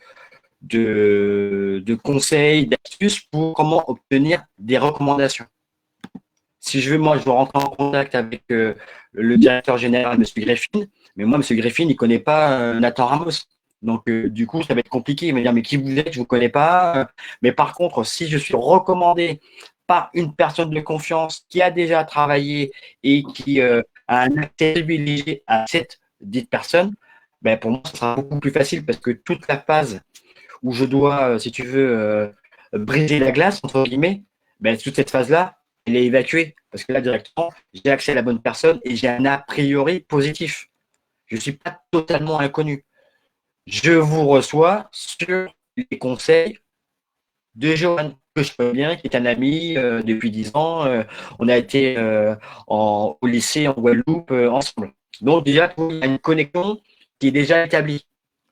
conseils, d'astuces pour comment obtenir des recommandations. Si je veux, moi, je dois rentrer en contact avec le directeur général, M. Greffin, mais moi, M. Greffin, il ne connaît pas Nathan Ramos. Donc, du coup, ça va être compliqué. Il va dire, mais qui vous êtes, je ne vous connais pas. Mais par contre, si je suis recommandé par une personne de confiance qui a déjà travaillé et qui a un accès privilégié à cette dite personne, ben, pour moi, ce sera beaucoup plus facile parce que toute la phase où je dois, si tu veux, briser la glace, entre guillemets, ben, toute cette phase-là, elle est évacuée. Parce que là, directement, j'ai accès à la bonne personne et j'ai un a priori positif. Je ne suis pas totalement inconnu. Je vous reçois sur les conseils de Johan, que je connais bien, qui est un ami depuis 10 ans. On a été au lycée en Guadeloupe ensemble. Donc, déjà, il y a une connexion qui est déjà établie.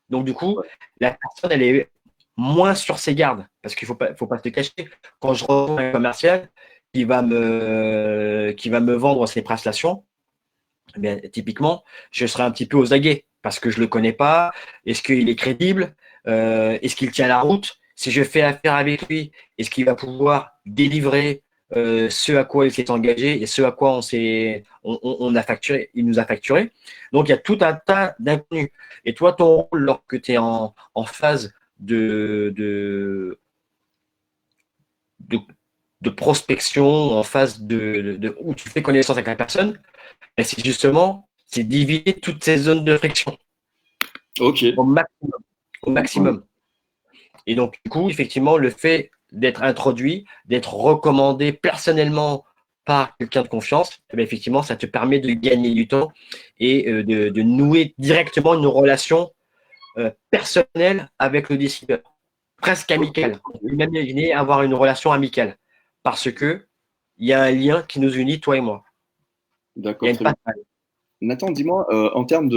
Donc, du coup, la personne, elle est moins sur ses gardes, parce qu'il faut pas se cacher. Quand je reçois un commercial qui va me vendre ses prestations, eh bien, typiquement, je serai un petit peu aux aguets, parce que je le connais pas. Est-ce qu'il est crédible? Est-ce qu'il tient la route? Si je fais affaire avec lui, est-ce qu'il va pouvoir délivrer ce à quoi il s'est engagé et ce à quoi on a facturé, il nous a facturé. Donc, il y a tout un tas d'inconnus. Et toi, ton rôle, lorsque tu es en phase de, de prospection, en phase où tu fais connaissance avec la personne, ben, c'est justement c'est d'éviter toutes ces zones de friction Ok. au maximum. Au maximum. Et donc, du coup, effectivement, le fait d'être introduit, d'être recommandé personnellement par quelqu'un de confiance, eh bien, effectivement, ça te permet de gagner du temps et de nouer directement une relation personnelle avec le décideur, presque amicale. On peut même imaginer avoir une relation amicale parce que il y a un lien qui nous unit, toi et moi. Il y a D'accord, une très bien. passerelle. Nathan, dis-moi, en termes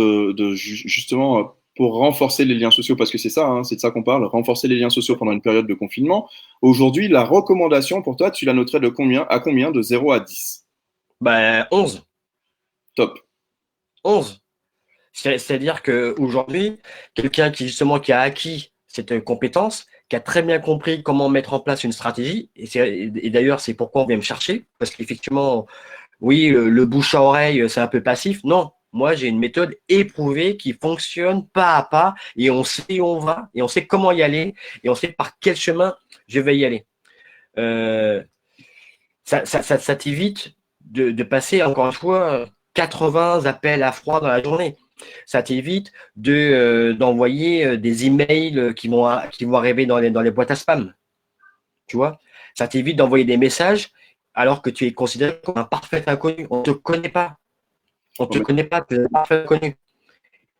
justement, pour renforcer les liens sociaux, parce que c'est ça, hein, c'est de ça qu'on parle, renforcer les liens sociaux pendant une période de confinement. Aujourd'hui, la recommandation pour toi, tu la noterais de combien à combien de 0 à 10? Ben, 11. Top. 11. C'est-à-dire qu'aujourd'hui, quelqu'un qui a acquis cette compétence, qui a très bien compris comment mettre en place une stratégie, et d'ailleurs, c'est pourquoi on vient me chercher, parce qu'effectivement, oui, le bouche à oreille, c'est un peu passif. Non, moi, j'ai une méthode éprouvée qui fonctionne pas à pas, et on sait où on va, et on sait comment y aller, et on sait par quel chemin je vais y aller. Euh, ça t'évite de passer, encore une fois, 80 appels à froid dans la journée. Ça t'évite d'envoyer des emails qui vont arriver dans les boîtes à spam. Tu vois, ça t'évite d'envoyer des messages alors que tu es considéré comme un parfait inconnu. On ne te connaît pas. On ne Bon, te connaît pas, tu es un parfait inconnu.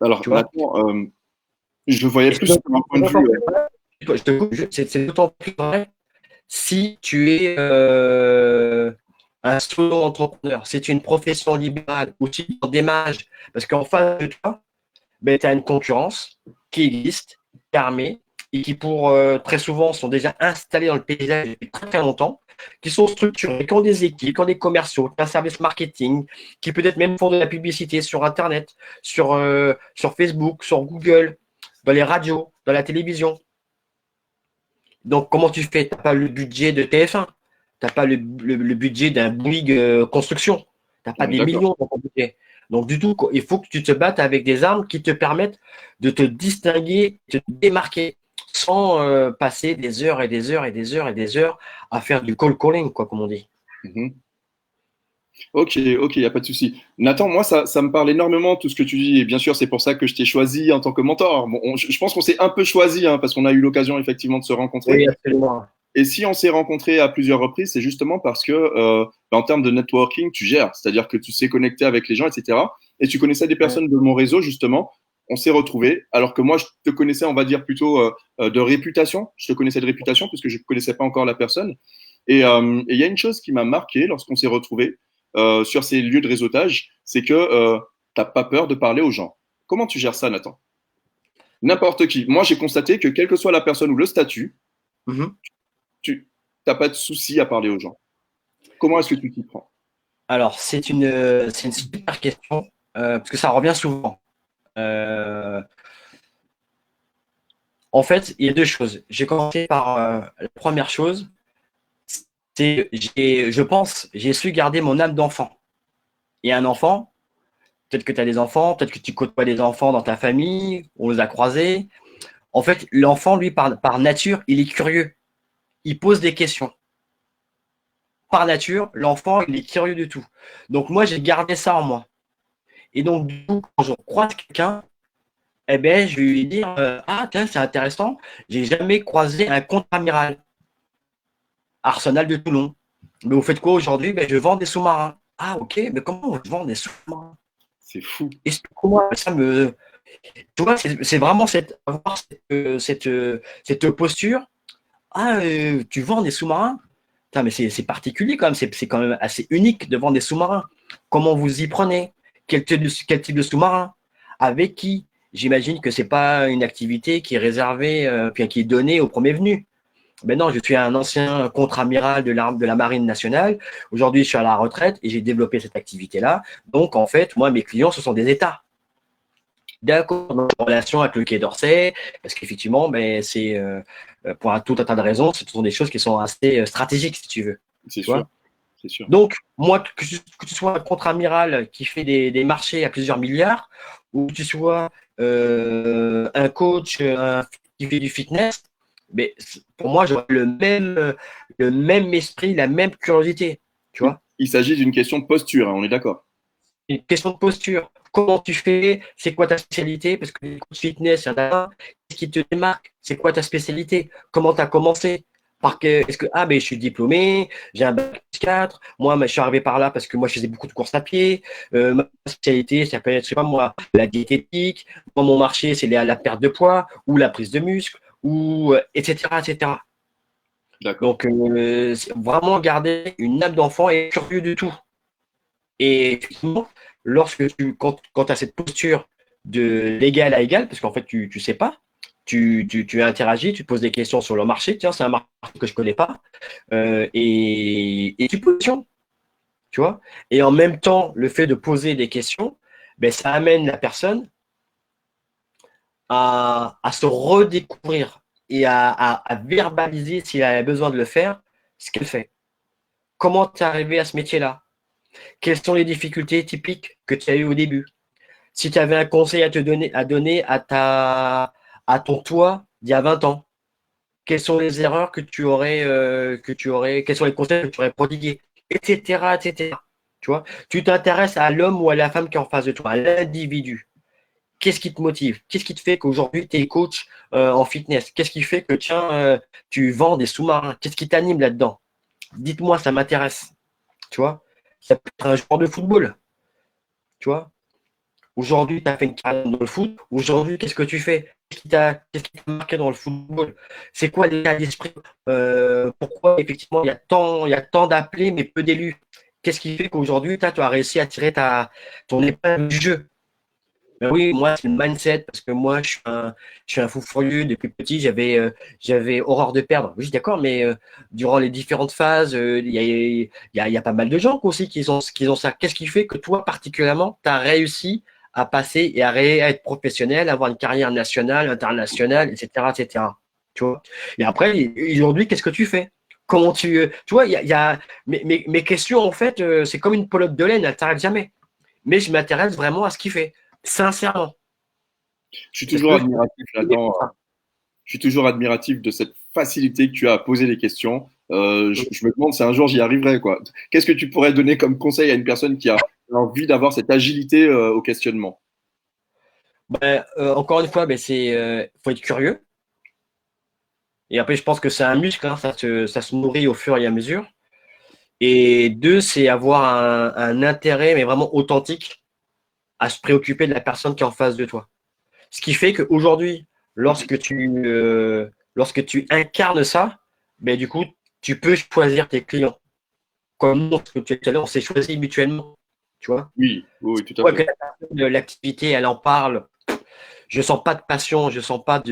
alors, Tu vois. Nathan, je le voyais Et plus d'un point de vue. je te coupe, c'est d'autant plus vrai si tu es un solo entrepreneur, si tu es une profession libérale ou si tu démarches, parce qu'en face de toi, ben, tu as une concurrence qui existe, qui est armée, et qui très souvent sont déjà installés dans le paysage depuis très, très longtemps, qui sont structurés, qui ont des équipes, qui ont des commerciaux, qui ont un service marketing, qui peut-être même font de la publicité sur Internet, sur Facebook, sur Google, dans les radios, dans la télévision. Donc, comment tu fais? Tu n'as pas le budget de TF1, tu n'as pas le budget d'un Bouygues Construction, tu n'as pas On est des d'accord. millions dans ton budget. Donc, du tout, il faut que tu te battes avec des armes qui te permettent de te distinguer, de te démarquer, sans passer des heures et des heures et des heures et des heures à faire du call calling, quoi, comme on dit. Mhm. Ok, ok, il n'y a pas de souci. Nathan, moi, ça me parle énormément tout ce que tu dis, et bien sûr, c'est pour ça que je t'ai choisi en tant que mentor. Bon, je pense qu'on s'est un peu choisi, hein, parce qu'on a eu l'occasion effectivement de se rencontrer. Oui, absolument. Et si on s'est rencontrés à plusieurs reprises, c'est justement parce que, en termes de networking, tu gères, c'est-à-dire que tu sais connecter avec les gens, etc. Et tu connaissais des Ouais. personnes de mon réseau, justement. On s'est retrouvés, alors que moi, je te connaissais, on va dire plutôt de réputation. Je te connaissais de réputation, parce que je ne connaissais pas encore la personne. Et il y a une chose qui m'a marqué lorsqu'on s'est retrouvés sur ces lieux de réseautage, c'est que tu n'as pas peur de parler aux gens. Comment tu gères ça, Nathan? N'importe qui. Moi, j'ai constaté que quelle que soit la personne ou le statut, Mhm. tu n'as pas de souci à parler aux gens. Comment est-ce que tu t'y prends? Alors, c'est une super question, parce que ça revient souvent. Euh, En fait, il y a deux choses. J'ai commencé par la première chose, je pense, j'ai su garder mon âme d'enfant. Et un enfant, peut-être que tu as des enfants, peut-être que tu côtoies des enfants dans ta famille, on les a croisés. En fait, l'enfant, lui, par nature, il est curieux. Il pose des questions. Par nature, l'enfant, il est curieux du tout. Donc moi, j'ai gardé ça en moi. Et donc, du coup, quand je croise quelqu'un, eh ben, je vais lui dire ah, tiens, c'est intéressant, j'ai jamais croisé un contre-amiral. Arsenal de Toulon. Mais vous faites quoi aujourd'hui? Ben, je vends des sous-marins. Ah, ok, mais comment on vend des sous-marins? C'est fou. Explique-moi, ça me. Tu vois, c'est vraiment avoir cette posture. Ah, tu vends des sous-marins? Putain, mais c'est particulier quand même, c'est quand même assez unique de vendre des sous-marins. Comment vous y prenez? Quel type de sous-marin? Avec qui? J'imagine que c'est pas une activité qui est réservée, puis qui est donnée au premier venu. Ben non, je suis un ancien contre-amiral de la Marine nationale. Aujourd'hui, je suis à la retraite et j'ai développé cette activité-là. Donc, en fait, moi, mes clients, ce sont des États. D'accord, en relation avec le Quai d'Orsay, parce qu'effectivement, ben, c'est pour tout un tas de raisons, ce sont des choses qui sont assez stratégiques, si tu veux. C'est Tu sûr. vois. C'est sûr. Donc, moi, que tu sois un contre-amiral qui fait des marchés à plusieurs milliards, ou que tu sois un coach qui fait du fitness, mais pour moi, j'aurais le même esprit, la même curiosité. Tu vois, Il s'agit d'une question de posture, hein, on est d'accord. une question de posture. Comment tu fais? C'est quoi ta spécialité? Parce que les coachs fitness, il y en a un. Qu'est-ce qui te démarque? C'est quoi ta spécialité? Comment tu as commencé? Est-ce que mais je suis diplômé, j'ai un bac plus 4, moi je suis arrivé par là parce que moi je faisais beaucoup de courses à pied, ma spécialité ça peut être, je sais pas moi, la diététique, moi mon marché c'est la perte de poids ou la prise de muscle ou etc., etc. D'accord. Donc c'est vraiment garder une âme d'enfant et curieux du tout. Et effectivement, quand tu as cette posture de l'égal à égal, parce qu'en fait, tu sais pas, tu interagis, tu te poses des questions sur le marché, tiens, c'est un marché que je connais pas, et tu poses des questions, tu vois. Et en même temps, le fait de poser des questions, ben, ça amène la personne à se redécouvrir et à verbaliser, s'il a besoin de le faire, ce qu'elle fait. Comment tu es arrivé à ce métier-là? Quelles sont les difficultés typiques que tu as eues au début? Si tu avais un conseil à donner à ton toi d'il y a 20 ans, quelles sont les erreurs quels sont les conseils que tu aurais prodigués, etc., etc. Tu vois, tu t'intéresses à l'homme ou à la femme qui est en face de toi, à l'individu. Qu'est-ce qui te motive? Qu'est-ce qui te fait qu'aujourd'hui, tu es coach en fitness? Qu'est-ce qui fait que, tiens, tu vends des sous-marins? Qu'est-ce qui t'anime là-dedans? Dites-moi, ça m'intéresse. Tu vois? Ça peut être un joueur de football. Tu vois? Aujourd'hui, tu as fait une carrière dans le foot. Aujourd'hui, qu'est-ce que tu fais? Qu'est-ce qui t'a marqué dans le football? C'est quoi l'état d'esprit? Pourquoi, effectivement, il y a tant d'appelés, mais peu d'élus? Qu'est-ce qui fait qu'aujourd'hui, tu as réussi à tirer ton épingle du jeu? Ben oui, moi, c'est le mindset, parce que moi, je suis un fou furieux. Depuis petit, j'avais horreur de perdre. Oui, d'accord, mais durant les différentes phases, il y a pas mal de gens aussi qui ont ça. Qu'est-ce qui fait que toi, particulièrement, tu as réussi à passer et à être professionnel, avoir une carrière nationale, internationale, etc., etc. Tu vois? Et après, aujourd'hui, qu'est-ce que tu fais? Comment tu vois, mes questions, en fait, c'est comme une pelote de laine, elle ne s'arrête jamais. Mais je m'intéresse vraiment à ce qu'il fait. Sincèrement. Je suis Parce toujours que admiratif, Nathan. Je suis toujours admiratif de cette facilité que tu as à poser des questions. Je me demande si un jour j'y arriverai, quoi. Qu'est-ce que tu pourrais donner comme conseil à une personne qui a envie d'avoir cette agilité au questionnement? encore une fois, faut être curieux. Et après, je pense que c'est un muscle, hein, ça se nourrit au fur et à mesure. Et deux, c'est avoir un intérêt, mais vraiment authentique, à se préoccuper de la personne qui est en face de toi. Ce qui fait qu'aujourd'hui, lorsque tu incarnes ça, du coup, tu peux choisir tes clients. Comme nous, ce que tu as tout à l'heure, on s'est choisi mutuellement. Tu vois? Oui, oui, oui, tout à Quoi que fait. l'activité, elle en parle, je sens pas de passion, je sens pas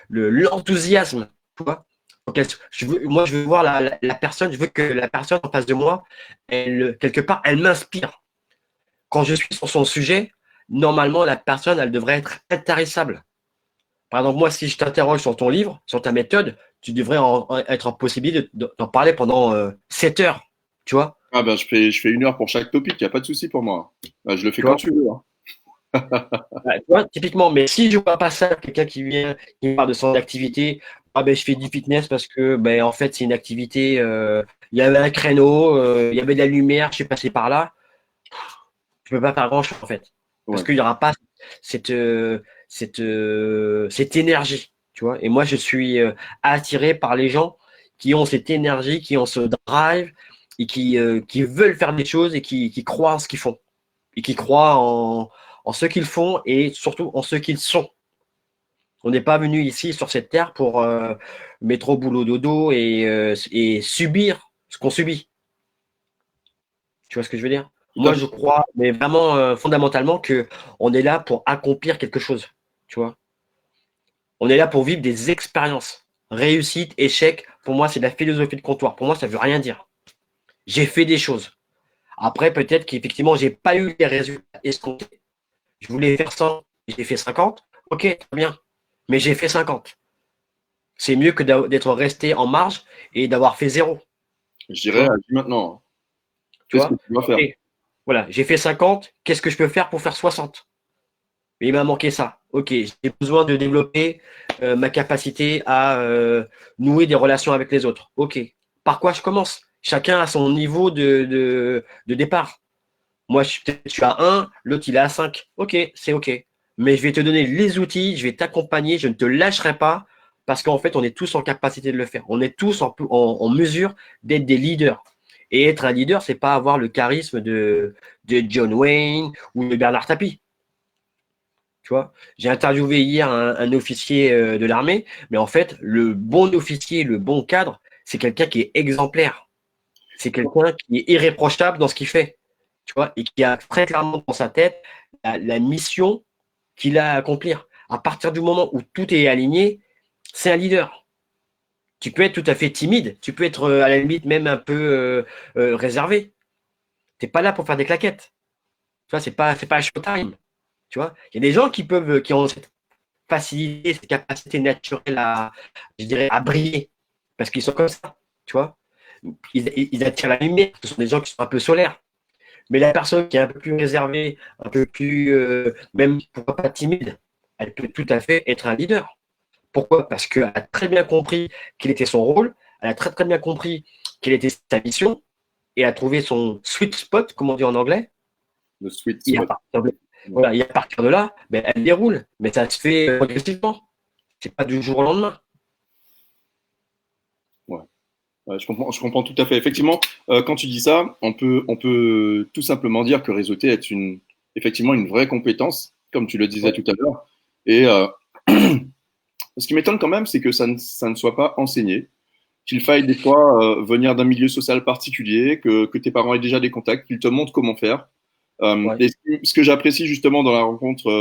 l'enthousiasme, tu vois. Donc, moi, je veux voir la personne, je veux que la personne en face de moi, quelque part, elle m'inspire. Quand je suis sur son sujet, normalement, la personne, elle devrait être intarissable. Par exemple, moi, si je t'interroge sur ton livre, sur ta méthode, tu devrais être en possibilité d'en parler pendant 7 heures, tu vois. Ah ben, je fais 1 heure pour chaque topic, il n'y a pas de souci pour moi. Je le fais Tu quand vois. tu veux, hein. Ouais, tu vois, typiquement, mais si je vois pas ça, quelqu'un qui vient, qui me parle de son activité, je fais du fitness parce que en fait c'est une activité, il y avait un créneau, il y avait de la lumière, je suis passé par là, je peux pas faire grand chose en fait. Parce Ouais. qu'il n'y aura pas cette énergie, tu vois. Et moi je suis attiré par les gens qui ont cette énergie, qui ont ce drive et qui veulent faire des choses et qui croient en ce qu'ils font. Et qui croient en ce qu'ils font et surtout en ce qu'ils sont. On n'est pas venu ici sur cette terre pour mettre au boulot dodo et subir ce qu'on subit. Tu vois ce que je veux dire? Tout à Moi, fait. je crois, mais vraiment fondamentalement, que on est là pour accomplir quelque chose. Tu vois? On est là pour vivre des expériences. Réussite, échec, pour moi, c'est de la philosophie de comptoir. Pour moi, ça ne veut rien dire. J'ai fait des choses. Après, peut-être qu'effectivement, j'ai pas eu les résultats escomptés. Je voulais faire 100, j'ai fait 50. Ok, très bien. Mais j'ai fait 50. C'est mieux que d'être resté en marge et d'avoir fait zéro. Je Tu dirais, vois? agis maintenant, hein. Tu Fais ce que vois? tu dois faire. Ok. Voilà, j'ai fait 50. Qu'est-ce que je peux faire pour faire 60? Mais il m'a manqué ça. Ok, j'ai besoin de développer ma capacité à nouer des relations avec les autres. Ok. Par quoi je commence? Chacun a son niveau de départ. Moi, je suis à 1, l'autre, il est à 5. Ok, c'est ok. Mais je vais te donner les outils, je vais t'accompagner, je ne te lâcherai pas parce qu'en fait, on est tous en capacité de le faire. On est tous en mesure d'être des leaders. Et être un leader, c'est pas avoir le charisme de John Wayne ou de Bernard Tapie. Tu vois, j'ai interviewé hier un officier de l'armée, mais en fait, le bon officier, le bon cadre, c'est quelqu'un qui est exemplaire. C'est quelqu'un qui est irréprochable dans ce qu'il fait, tu vois, et qui a très clairement dans sa tête la mission qu'il a à accomplir. À partir du moment où tout est aligné, c'est un leader. Tu peux être tout à fait timide, tu peux être à la limite même un peu réservé. Tu n'es pas là pour faire des claquettes. Tu vois, c'est pas un showtime. Tu vois, il y a des gens qui ont cette facilité, cette capacité naturelle à, je dirais, à briller, parce qu'ils sont comme ça. Tu vois, ils attirent la lumière. Ce sont des gens qui sont un peu solaires. Mais la personne qui est un peu plus réservée, un peu plus, même pourquoi pas timide, elle peut tout à fait être un leader. Pourquoi? Parce qu'elle a très bien compris quel était son rôle, elle a très très bien compris quelle était sa mission, et a trouvé son sweet spot, comme on dit en anglais. Le sweet Et à spot. partir de, Voilà, et à partir de là, ben, elle déroule, mais ça se fait progressivement. C'est pas du jour au lendemain. Ouais. Ouais, je comprends tout à fait. Effectivement, quand tu dis ça, on peut tout simplement dire que réseauter est effectivement une vraie compétence, comme tu le disais Ouais. tout à l'heure. Et ce qui m'étonne quand même, c'est que ça ne soit pas enseigné, qu'il faille des fois venir d'un milieu social particulier, que tes parents aient déjà des contacts, qu'ils te montrent comment faire. Ouais. Et ce que j'apprécie justement dans la rencontre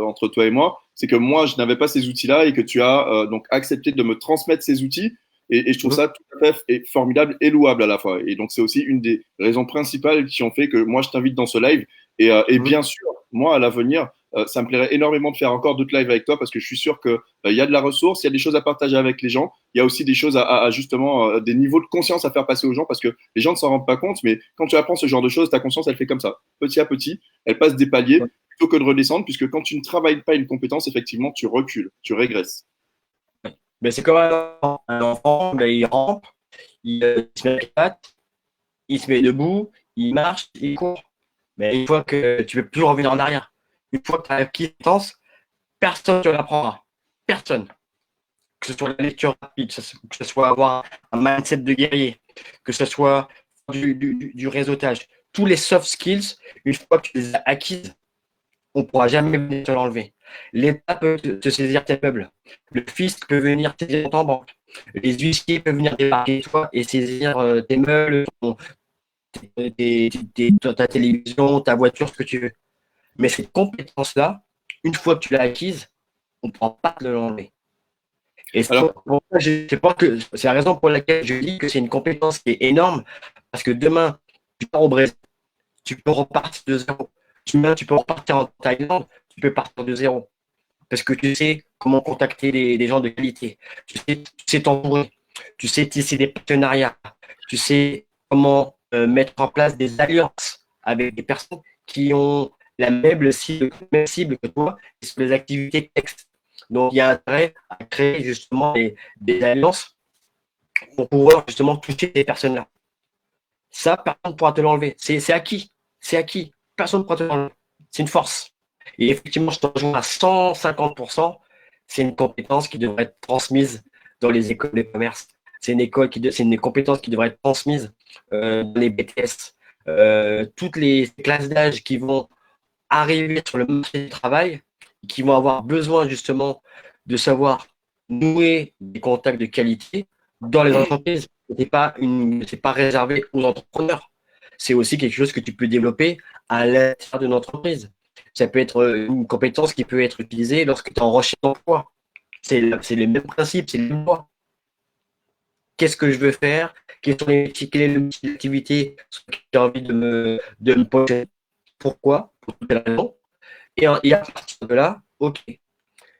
entre toi et moi, c'est que moi, je n'avais pas ces outils-là et que tu as donc accepté de me transmettre ces outils. Et je trouve Mhm. ça tout à fait formidable et louable à la fois. Et donc, c'est aussi une des raisons principales qui ont fait que moi, je t'invite dans ce live. Et Mhm. bien sûr, moi, à l'avenir, ça me plairait énormément de faire encore d'autres lives avec toi parce que je suis sûr que il y a de la ressource, il y a des choses à partager avec les gens, il y a aussi des choses à justement des niveaux de conscience à faire passer aux gens parce que les gens ne s'en rendent pas compte, mais quand tu apprends ce genre de choses, ta conscience, elle fait comme ça, petit à petit, elle passe des paliers Ouais. plutôt que de redescendre, puisque quand tu ne travailles pas une compétence, effectivement, tu recules, tu régresses. Ben, c'est comme un enfant, ben, il rampe, il se met à quatre pattes, il se met debout, il marche, il court. Mais une fois que tu ne peux plus revenir en arrière, une fois que tu as acquis la compétence, personne ne te l'apprendra. Personne. Que ce soit la lecture rapide, que ce soit avoir un mindset de guerrier, que ce soit du réseautage. Tous les soft skills, une fois que tu les as acquises, on ne pourra jamais venir te l'enlever. L'État peut te saisir tes meubles. Le fisc peut venir saisir ton banque. Les huissiers peuvent venir débarquer toi et saisir tes meubles, ta télévision, ta voiture, ce que tu veux. Mais cette compétence-là, une fois que tu l'as acquise, on ne pourra pas te l'enlever. Et c'est Alors, la raison pour laquelle je dis que c'est une compétence qui est énorme, parce que demain, tu pars au Brésil, tu peux repartir de zéro. Demain, tu peux repartir en Thaïlande, tu peux partir de zéro. Parce que tu sais comment contacter des gens de qualité. Tu sais t'entourer. Tu sais tisser des partenariats. Tu sais comment mettre en place des alliances avec des personnes qui ont la même cible que toi et sur les activités texte. Donc, il y a intérêt à créer justement des alliances pour pouvoir justement toucher ces personnes-là. Ça, personne ne pourra te l'enlever. C'est acquis. C'est acquis. Personne ne pourra te l'enlever. C'est une force. Et effectivement, je te rejoins à 150%. C'est une compétence qui devrait être transmise dans les écoles de commerce. C'est une compétence qui devrait être transmise dans les BTS. Toutes les classes d'âge qui vont arriver sur le marché du travail, qui vont avoir besoin justement de savoir nouer des contacts de qualité dans les entreprises. C'est pas réservé aux entrepreneurs. C'est aussi quelque chose que tu peux développer à l'intérieur d'une entreprise. Ça peut être une compétence qui peut être utilisée lorsque tu es en recherche d'emploi. C'est les mêmes principes, c'est les mêmes lois. Qu'est-ce que je veux faire? Quel est le métier d'activité sur lequel j'ai envie de me poser? Pourquoi? Pour quelle raison? Et à partir de là, OK,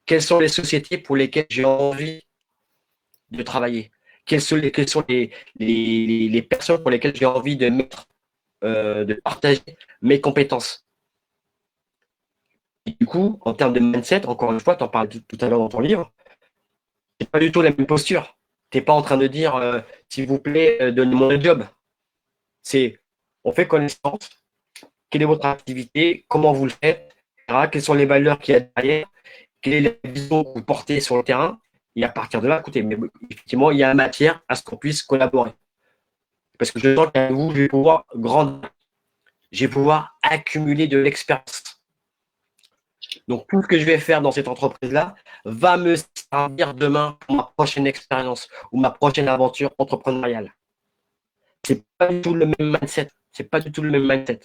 quelles sont les sociétés pour lesquelles j'ai envie de travailler? Quelles sont les personnes pour lesquelles j'ai envie de partager mes compétences? Et du coup, en termes de mindset, encore une fois, tu en parlais tout à l'heure dans ton livre, c'est pas du tout la même posture. Tu n'es pas en train de dire, s'il vous plaît, donnez-moi un job. C'est, on fait connaissance, quelle est votre activité, comment vous le faites, etc. Quelles sont les valeurs qu'il y a derrière, quelle est la vision que vous portez sur le terrain. Et à partir de là, écoutez, mais effectivement, il y a matière à ce qu'on puisse collaborer. Parce que je sens qu'avec vous, je vais pouvoir grandir, je vais pouvoir accumuler de l'expérience. Donc, tout ce que je vais faire dans cette entreprise-là va me servir demain pour ma prochaine expérience ou ma prochaine aventure entrepreneuriale. C'est pas du tout le même mindset. C'est pas du tout le même mindset.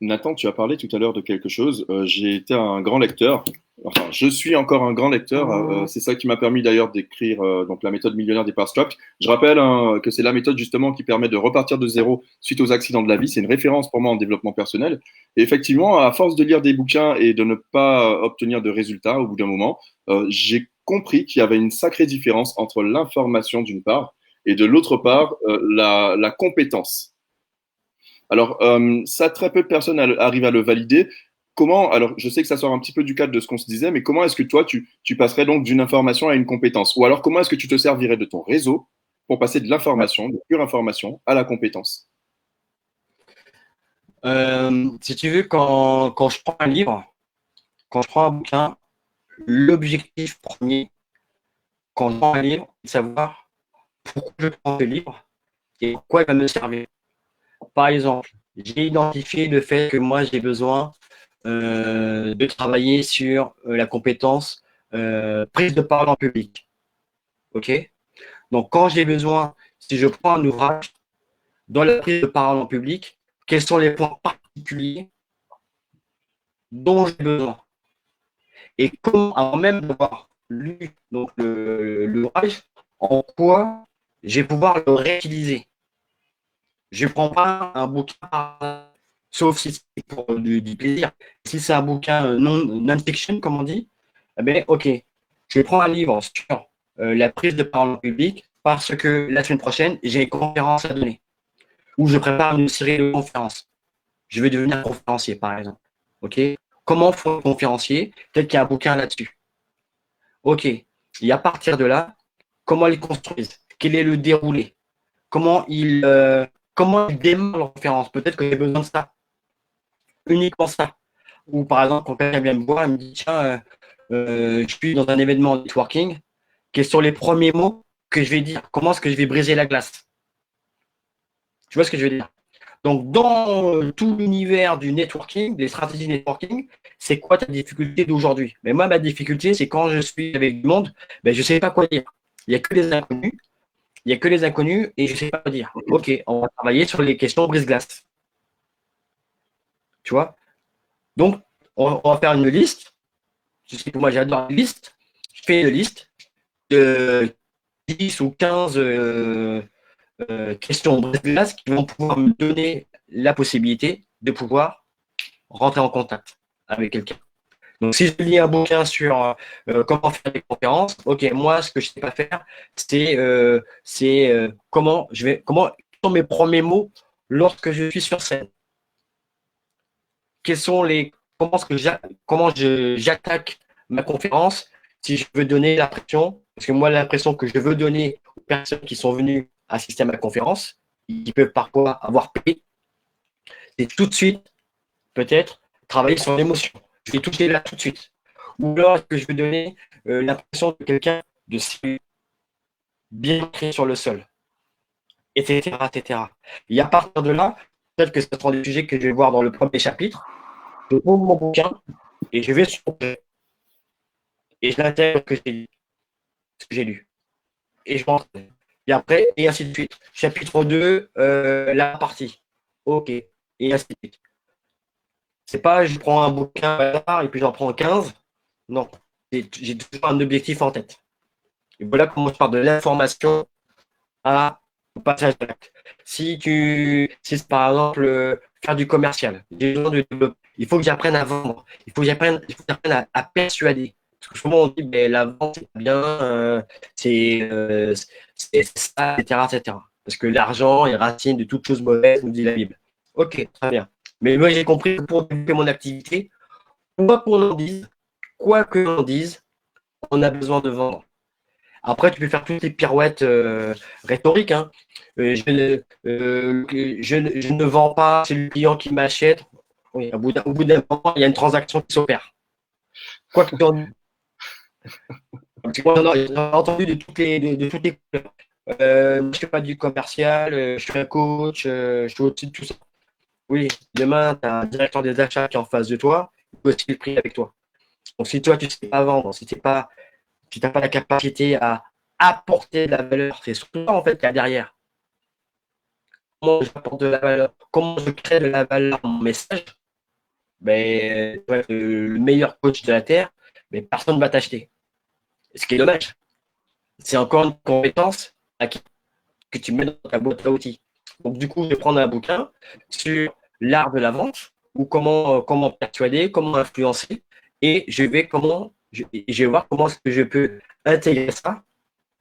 Nathan, tu as parlé tout à l'heure de quelque chose. J'ai été un grand lecteur. Enfin, je suis encore un grand lecteur. C'est ça qui m'a permis d'ailleurs d'écrire donc la méthode millionnaire des Power Stop. Je rappelle hein, que c'est la méthode justement qui permet de repartir de zéro suite aux accidents de la vie. C'est une référence pour moi en développement personnel. Et effectivement, à force de lire des bouquins et de ne pas obtenir de résultats au bout d'un moment, j'ai compris qu'il y avait une sacrée différence entre l'information d'une part et de l'autre part la compétence. Alors, ça, très peu de personnes arrivent à le valider. Comment, alors je sais que ça sort un petit peu du cadre de ce qu'on se disait, mais comment est-ce que toi, tu passerais donc d'une information à une compétence? Ou alors, comment est-ce que tu te servirais de ton réseau pour passer de Ouais. l'information, de pure information, à la compétence? Si tu veux, quand je prends un livre, quand je prends un bouquin, l'objectif premier, quand je prends un livre, c'est de savoir pourquoi je prends ce livre et pourquoi il va me servir. Par exemple, j'ai identifié le fait que moi, j'ai besoin de travailler sur la compétence prise de parole en public. OK? Donc, quand j'ai besoin, si je prends un ouvrage, dans la prise de parole en public, quels sont les points particuliers dont j'ai besoin? Et comment, avant même d'avoir lu donc, l'ouvrage, en quoi je vais pouvoir le réutiliser. Je ne prends pas un bouquin, sauf si c'est pour du plaisir. Si c'est un bouquin non-fiction, comme on dit, eh bien, ok, je prends un livre sur la prise de parole en public parce que la semaine prochaine, j'ai une conférence à donner ou je prépare une série de conférences. Je vais devenir conférencier, par exemple. Ok. Comment font les conférenciers? Peut-être qu'il y a un bouquin là-dessus. Ok. Et à partir de là, comment ils construisent? Quel est le déroulé? Comment ils démarrent leur conférence? Peut-être que j'ai besoin de ça, uniquement ça. Ou par exemple, quand quelqu'un vient me voir, il me dit tiens, je suis dans un événement networking, quels sont les premiers mots que je vais dire? Comment est-ce que je vais briser la glace? Tu vois ce que je veux dire? Donc, dans tout l'univers du networking, des stratégies networking, c'est quoi ta difficulté d'aujourd'hui? Mais moi, ma difficulté, c'est quand je suis avec du monde, ben, je ne sais pas quoi dire. Il n'y a que des inconnus. Il n'y a que les inconnus et je ne sais pas quoi dire. Ok, on va travailler sur les questions brise-glace. Tu vois? Donc, on va faire une liste. Je sais que moi, j'adore les listes. Je fais une liste de 10 ou 15 questions brise-glace qui vont pouvoir me donner la possibilité de pouvoir rentrer en contact avec quelqu'un. Donc, si je lis un bouquin sur comment faire des conférences, ok, moi, ce que je ne sais pas faire, c'est comment sont mes premiers mots lorsque je suis sur scène. Comment j'attaque ma conférence si je veux donner l'impression, parce que moi, l'impression que je veux donner aux personnes qui sont venues assister à ma conférence, qui peuvent parfois avoir payé, c'est tout de suite, peut-être, travailler sur l'émotion. Je vais toucher là tout de suite. Ou alors, que je veux donner l'impression de quelqu'un de bien ancré sur le sol, etc., etc. Et à partir de là, peut-être que ce seront des sujets que je vais voir dans le premier chapitre. Je ouvre mon bouquin et je vais sur le projet. Et je l'intègre ce que j'ai lu. Et je m'entraîne. Et après, et ainsi de suite. Chapitre 2, la partie. OK. Et ainsi de suite. C'est pas je prends un bouquin et puis j'en prends 15. Non. J'ai toujours un objectif en tête. Et voilà comment je pars de l'information au passage à l'acte. Si c'est par exemple faire du commercial, il faut que j'apprenne à vendre, il faut que j'apprenne à persuader. Parce que souvent on dit ben, la vente c'est bien, c'est ça, etc., etc. Parce que l'argent est racine de toute chose mauvaise, nous dit la Bible. Ok, très bien. Mais moi j'ai compris que pour développer mon activité, quoi que l'on dise, on a besoin de vendre. Après, tu peux faire toutes les pirouettes rhétoriques. Hein. Je ne vends pas, c'est le client qui m'achète. Oui, au bout d'un moment, il y a une transaction qui s'opère. Quoi que tu en j'ai entendu de toutes les couleurs. Je ne fais pas du commercial, je suis un coach, je suis au-dessus de tout ça. Oui, demain, tu as un directeur des achats qui est en face de toi, il peut aussi le prix avec toi. Donc, si toi, tu ne sais pas vendre, si tu n'as pas la capacité à apporter de la valeur, c'est surtout ça en fait qu'il y a derrière. Comment j'apporte de la valeur, comment je crée de la valeur dans mon message, ben, le meilleur coach de la Terre, mais personne ne va t'acheter. Ce qui est dommage. C'est encore une compétence que tu mets dans ta boîte à outils. Donc, du coup, je vais prendre un bouquin sur l'art de la vente ou comment persuader, comment influencer, et je vais voir comment est-ce que je peux intégrer ça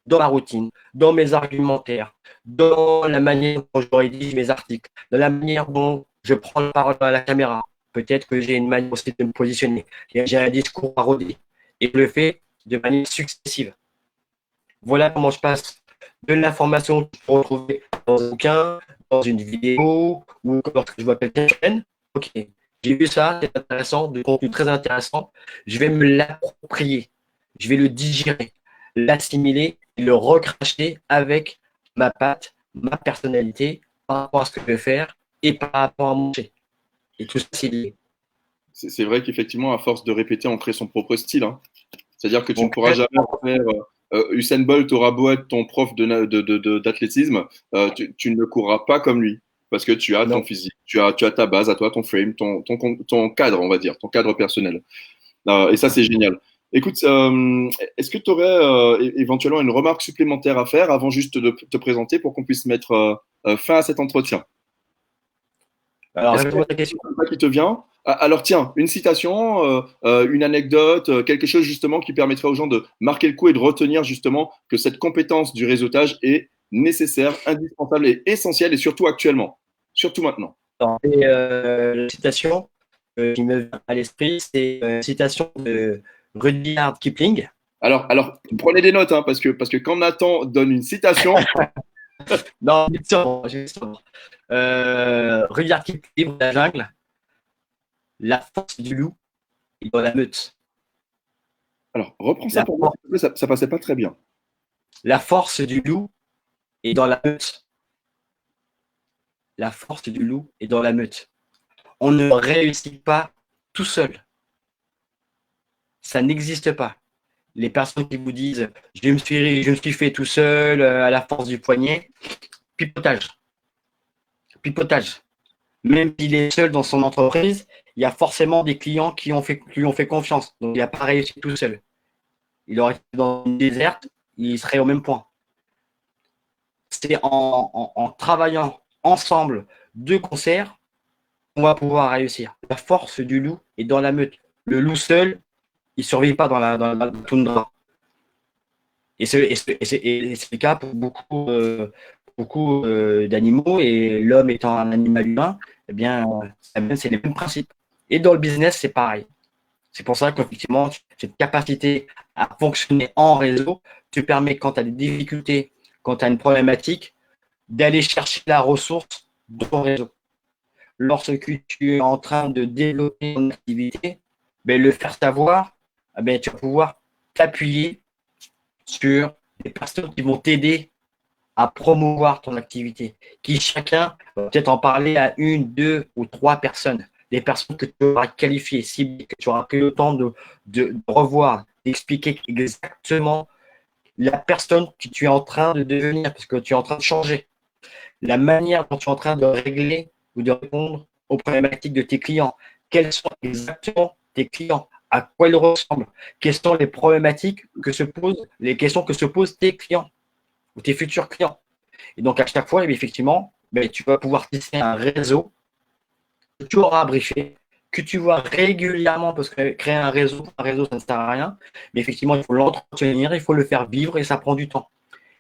dans ma routine, dans mes argumentaires, dans la manière dont je rédige mes articles, dans la manière dont je prends la parole à la caméra. Peut-être que j'ai une manière aussi de me positionner. J'ai un discours parodé et je le fais de manière successive. Voilà comment je passe de l'information que je peux retrouver dans un bouquin, dans une vidéo ou lorsque je vois quelqu'un. Ok. j'ai vu ça, c'est intéressant, du contenu très intéressant. Je vais me l'approprier, je vais le digérer, l'assimiler, le recracher avec ma patte, ma personnalité, par rapport à ce que je vais faire et par rapport à mon marché. Et tout ça, c'est lié. C'est vrai qu'effectivement, à force de répéter, on crée son propre style, hein. C'est-à-dire que tu ne Donc, pourras jamais faire. Usain Bolt aura beau être ton prof d'athlétisme, tu ne courras pas comme lui parce que tu as ton non. physique, tu as ta base à toi, ton frame, ton cadre, on va dire, ton cadre personnel. Et ça, c'est génial. Écoute, est-ce que tu aurais éventuellement une remarque supplémentaire à faire avant juste de te présenter pour qu'on puisse mettre fin à cet entretien? Alors, Est-ce qu'il y répondre à ta a question. quelque chose qui te vient? Alors tiens, une citation, une anecdote, quelque chose justement qui permettrait aux gens de marquer le coup et de retenir justement que cette compétence du réseautage est nécessaire, indispensable et essentielle et surtout actuellement, surtout maintenant. Et, la citation qui me vient à l'esprit, c'est une citation de Rudyard Kipling. Alors prenez des notes hein, parce que quand Nathan donne une citation, Non, Rudyard Kipling, Livre de la jungle, la force du loup est dans la meute. alors reprends ça La, pour moi, for- s'il te plaît, ça passait pas très bien. la force du loup est dans la meute. La force du loup est dans la meute. On ne réussit pas tout seul. Ça n'existe pas. Les personnes qui vous disent je me suis fait tout seul à la force du poignet, pipotage. Pipotage. Même s'il est seul dans son entreprise, il y a forcément des clients qui lui ont fait confiance. Donc il n'a pas réussi tout seul. Il aurait été dans une déserte, il serait au même point. C'est en travaillant ensemble de concert qu'on va pouvoir réussir. La force du loup est dans la meute. Le loup seul, il ne survit pas dans la toundra. Et c'est le cas pour beaucoup d'animaux. Et l'homme étant un animal humain, eh bien, c'est les mêmes principes. Et dans le business, c'est pareil. C'est pour ça qu'effectivement, cette capacité à fonctionner en réseau te permet, quand tu as des difficultés, quand tu as une problématique, d'aller chercher la ressource dans ton réseau. Lorsque tu es en train de développer ton activité, ben, le faire savoir, ben, tu vas pouvoir t'appuyer sur des personnes qui vont t'aider à promouvoir ton activité, qui chacun va peut-être en parler à une, deux ou trois personnes, des personnes que tu auras qualifiées, ciblées, que tu auras pris le temps de revoir, d'expliquer exactement la personne que tu es en train de devenir, parce que tu es en train de changer, la manière dont tu es en train de régler ou de répondre aux problématiques de tes clients. Quels sont exactement tes clients? À quoi ils ressemblent? Quelles sont les problématiques que se posent, les questions que se posent tes clients ou tes futurs clients? Et donc, à chaque fois, effectivement, tu vas pouvoir tisser un réseau que tu auras briefé, que tu vois régulièrement, parce que créer un réseau, ça ne sert à rien. Mais effectivement, il faut l'entretenir, il faut le faire vivre et ça prend du temps.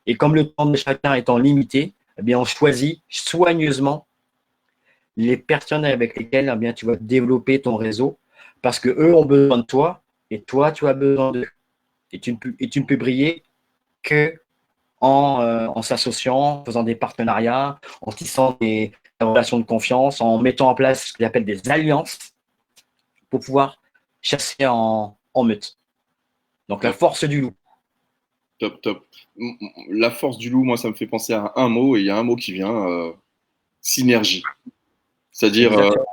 Et comme le temps de chacun étant limité, eh bien, on choisit soigneusement les personnes avec lesquelles tu vas développer ton réseau parce qu'eux ont besoin de toi et toi, tu as besoin d'eux. Et tu ne peux briller que en s'associant, en faisant des partenariats, en tissant des relations de confiance, en mettant en place ce qu'ils appellent des alliances pour pouvoir chasser en meute. Donc la Top, force du loup. top, top. La force du loup, moi, ça me fait penser à un mot et il y a un mot qui vient, synergie. C'est-à-dire, Exactement.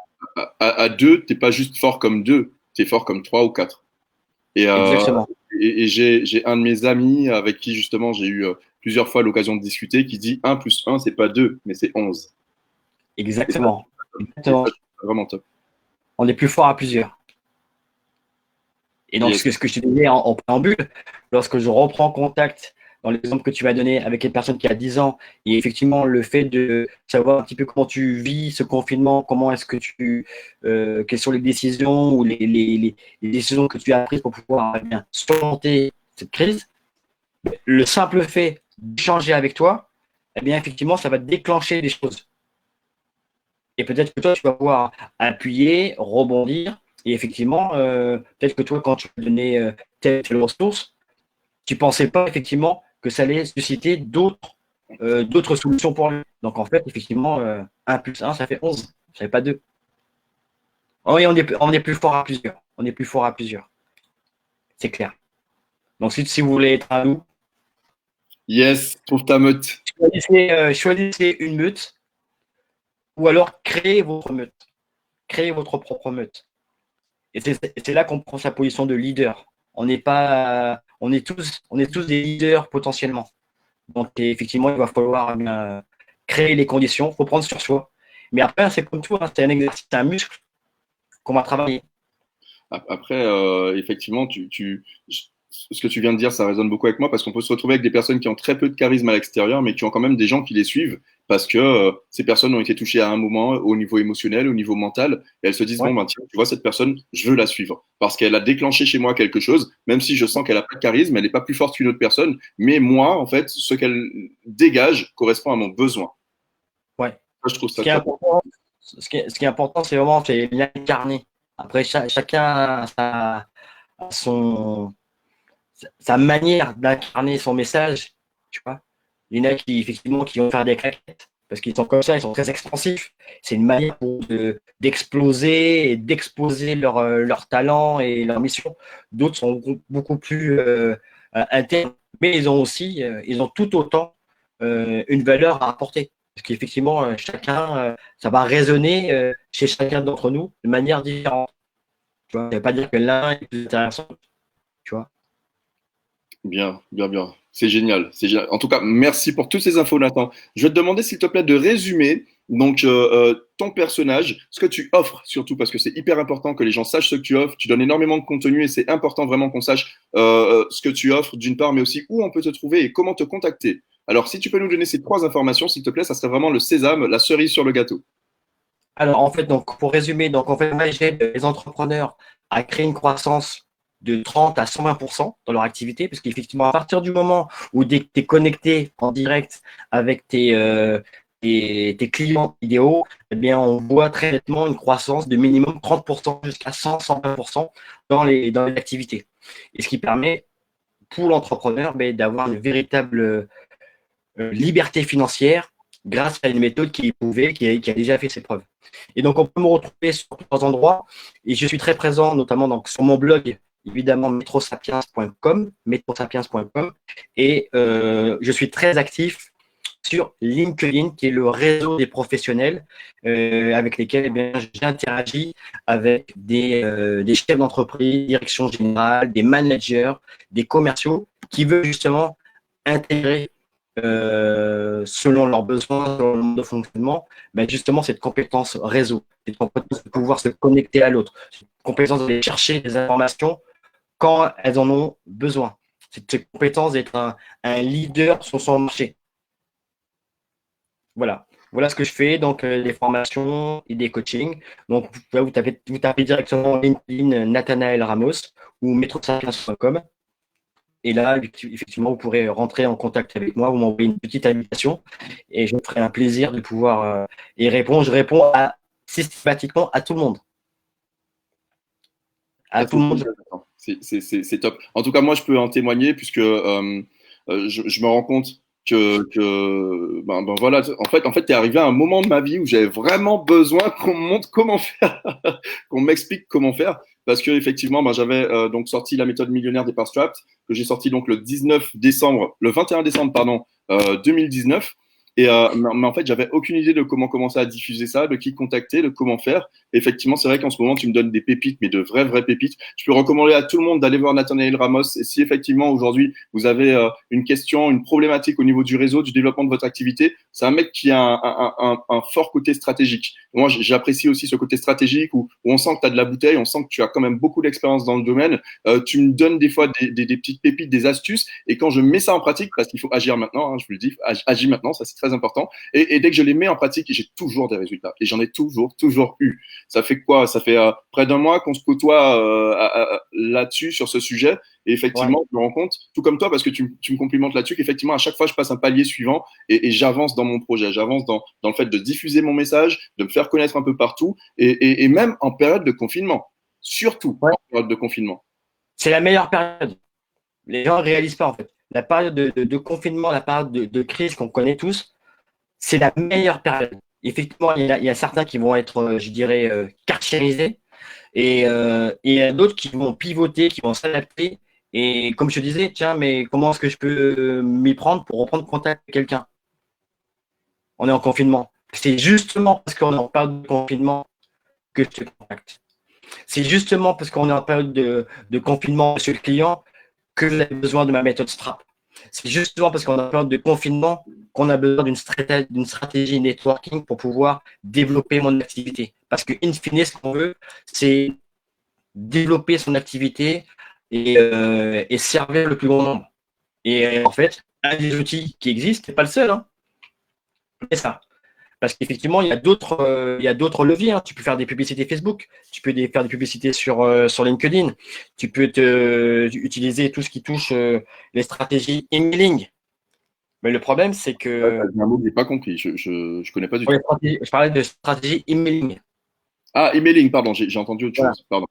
à deux, t'es pas juste fort comme deux, t'es fort comme trois ou quatre. Et, Exactement. j'ai un de mes amis avec qui justement j'ai eu plusieurs fois l'occasion de discuter qui dit un plus un c'est pas 2 mais c'est 11. Et ça, Exactement. et ça, Exactement. je trouve ça vraiment top. On est plus fort à plusieurs. Et donc, Yes. ce que je te disais en préambule, lorsque je reprends contact dans l'exemple que tu m'as donné avec une personne qui a 10 ans, et effectivement, le fait de savoir un petit peu comment tu vis ce confinement, comment est-ce que quelles sont les décisions ou les décisions que tu as prises pour pouvoir bien surmonter cette crise, le simple fait d'échanger avec toi, eh bien, effectivement, ça va déclencher des choses. Et peut-être que toi, tu vas pouvoir appuyer, rebondir. Et effectivement, peut-être que toi, quand tu vas donner telle ressource, tu ne pensais pas effectivement que ça allait susciter d'autres solutions pour lui. Donc en fait, effectivement, 1 plus 1, ça fait 11. Ça fait pas 2. Oui, on est plus fort à plusieurs. On est plus fort à plusieurs. C'est clair. Donc, si vous voulez être un loup, Yes, trouve ta meute. choisissez une meute ou alors créez votre meute. Créez votre propre meute. Et c'est là qu'on prend sa position de leader. On est tous des leaders potentiellement. Donc, effectivement, il va falloir créer les conditions. Il faut prendre sur soi. Mais après, c'est comme tout, hein, c'est un exercice, c'est un muscle qu'on va travailler. Après, effectivement, ce que tu viens de dire, ça résonne beaucoup avec moi parce qu'on peut se retrouver avec des personnes qui ont très peu de charisme à l'extérieur, mais qui ont quand même des gens qui les suivent parce que ces personnes ont été touchées à un moment au niveau émotionnel, au niveau mental, et elles se disent, Ouais. bon, ben, tiens, tu vois, cette personne, je veux la suivre parce qu'elle a déclenché chez moi quelque chose, même si je sens qu'elle a pas de charisme, elle n'est pas plus forte qu'une autre personne, mais moi, en fait, ce qu'elle dégage correspond à mon besoin. Ouais. Ça, je trouve Ce ça qui est top. important, ce qui est important, c'est vraiment l'incarner. Après, chacun a sa manière d'incarner son message, tu vois. Il y en a qui, effectivement, qui vont faire des claquettes parce qu'ils sont comme ça, ils sont très expansifs. C'est une manière d'exploser et d'exposer leur talent et leur mission. D'autres sont beaucoup plus internes, mais ils ont tout autant une valeur à apporter. Parce qu'effectivement, ça va résonner chez chacun d'entre nous de manière différente. Tu vois, ça ne veut pas dire que l'un est plus intéressant, tu vois. Bien, bien, bien. C'est génial, c'est génial. En tout cas, merci pour toutes ces infos, Nathan. Je vais te demander, s'il te plaît, de résumer donc ton personnage, ce que tu offres surtout, parce que c'est hyper important que les gens sachent ce que tu offres. Tu donnes énormément de contenu et c'est important vraiment qu'on sache ce que tu offres d'une part, mais aussi où on peut te trouver et comment te contacter. Alors, si tu peux nous donner ces trois informations, s'il te plaît, ça serait vraiment le sésame, la cerise sur le gâteau. Alors, en fait, donc, pour résumer, donc, en fait, moi, j'aide les entrepreneurs à créer une croissance de 30 à 120% dans leur activité, parce qu'effectivement, à partir du moment où dès que tu es connecté en direct avec tes clients idéaux, eh bien, on voit très nettement une croissance de minimum 30% jusqu'à 100-120% dans les activités. Et ce qui permet pour l'entrepreneur d'avoir une véritable liberté financière grâce à une méthode qui est éprouvée, qui a déjà fait ses preuves. Et donc, on peut me retrouver sur plusieurs endroits. Et je suis très présent, notamment donc, sur mon blog, évidemment, metrosapiens.com. Et je suis très actif sur LinkedIn, qui est le réseau des professionnels avec lesquels j'interagis avec des chefs d'entreprise, direction générale, des managers, des commerciaux qui veulent justement intégrer selon leurs besoins, selon le mode de fonctionnement, justement cette compétence réseau, cette compétence de pouvoir se connecter à l'autre, cette compétence d'aller chercher des informations quand elles en ont besoin, cette compétence d'être un leader sur son marché. Voilà. Voilà ce que je fais, donc des formations et des coachings. Donc, vous tapez directement LinkedIn Nathanaël Ramos ou metrosapiens.com. Et là, effectivement, vous pourrez rentrer en contact avec moi, vous m'envoyez une petite invitation et je me ferai un plaisir de pouvoir y répondre. Je réponds systématiquement à tout le monde. À Ça tout fait le monde. plaisir, Nathan. C'est top. En tout cas, moi, je peux en témoigner puisque je me rends compte ben voilà, en fait, t'es arrivé à un moment de ma vie où j'avais vraiment besoin qu'on me montre comment faire, qu'on m'explique comment faire. Parce que effectivement, ben, j'avais donc sorti la méthode millionnaire des Power Straps, que j'ai sorti donc le 21 décembre, pardon, 2019. Et mais en fait, j'avais aucune idée de comment commencer à diffuser ça, de qui contacter, de comment faire. Et effectivement, c'est vrai qu'en ce moment, tu me donnes des pépites, mais de vraies pépites. Je peux recommander à tout le monde d'aller voir Nathanaël Ramos. Et si effectivement aujourd'hui vous avez une question, une problématique au niveau du réseau, du développement de votre activité, c'est un mec qui a un fort côté stratégique. Moi, j'apprécie aussi ce côté stratégique où on sent que tu as de la bouteille, on sent que tu as quand même beaucoup d'expérience dans le domaine. Tu me donnes des fois des petites pépites, des astuces. Et quand je mets ça en pratique, parce qu'il faut agir maintenant, hein, je vous le dis, agis maintenant, ça c'est très important. Et dès que je les mets en pratique, j'ai toujours des résultats. Et j'en ai toujours eu. Ça fait quoi? Ça fait près d'un mois qu'on se côtoie là-dessus, sur ce sujet. Et Ouais. effectivement, je me rends compte, tout comme toi, parce que tu me complimentes là-dessus, qu'effectivement, à chaque fois, je passe un palier suivant et j'avance dans mon projet. J'avance dans le fait de diffuser mon message, de me faire connaître un peu partout et même en période de confinement. Surtout Ouais. en période de confinement. C'est la meilleure période. Les gens ne réalisent pas en fait. La période de confinement, la période de crise qu'on connaît tous, c'est la meilleure période. Effectivement, il y a certains qui vont être, je dirais, cartiérisés. Et il y a d'autres qui vont pivoter, qui vont s'adapter. Et comme je te disais, tiens, mais comment est-ce que je peux m'y prendre pour reprendre contact avec quelqu'un? On est en confinement. C'est justement parce qu'on est en période de confinement que je te contacte. C'est justement parce qu'on est en période de confinement chez le client que vous avez besoin de ma méthode Strap. C'est justement parce qu'on est en période de confinement qu'on a besoin d'une stratégie networking pour pouvoir développer mon activité. Parce que, in fine, ce qu'on veut, c'est développer son activité et servir le plus grand nombre. Et en fait, un des outils qui existent, c'est pas le seul, hein, c'est ça. Parce qu'effectivement, il y a d'autres leviers, hein. Tu peux faire des publicités Facebook, tu peux faire des publicités sur LinkedIn, tu peux utiliser tout ce qui touche les stratégies emailing. Mais le problème, c'est que C'est un mot que j'ai pas compris. Je connais pas du tout. je parlais de stratégie emailing. Ah, emailing, pardon, j'ai entendu autre Voilà. chose. Pardon.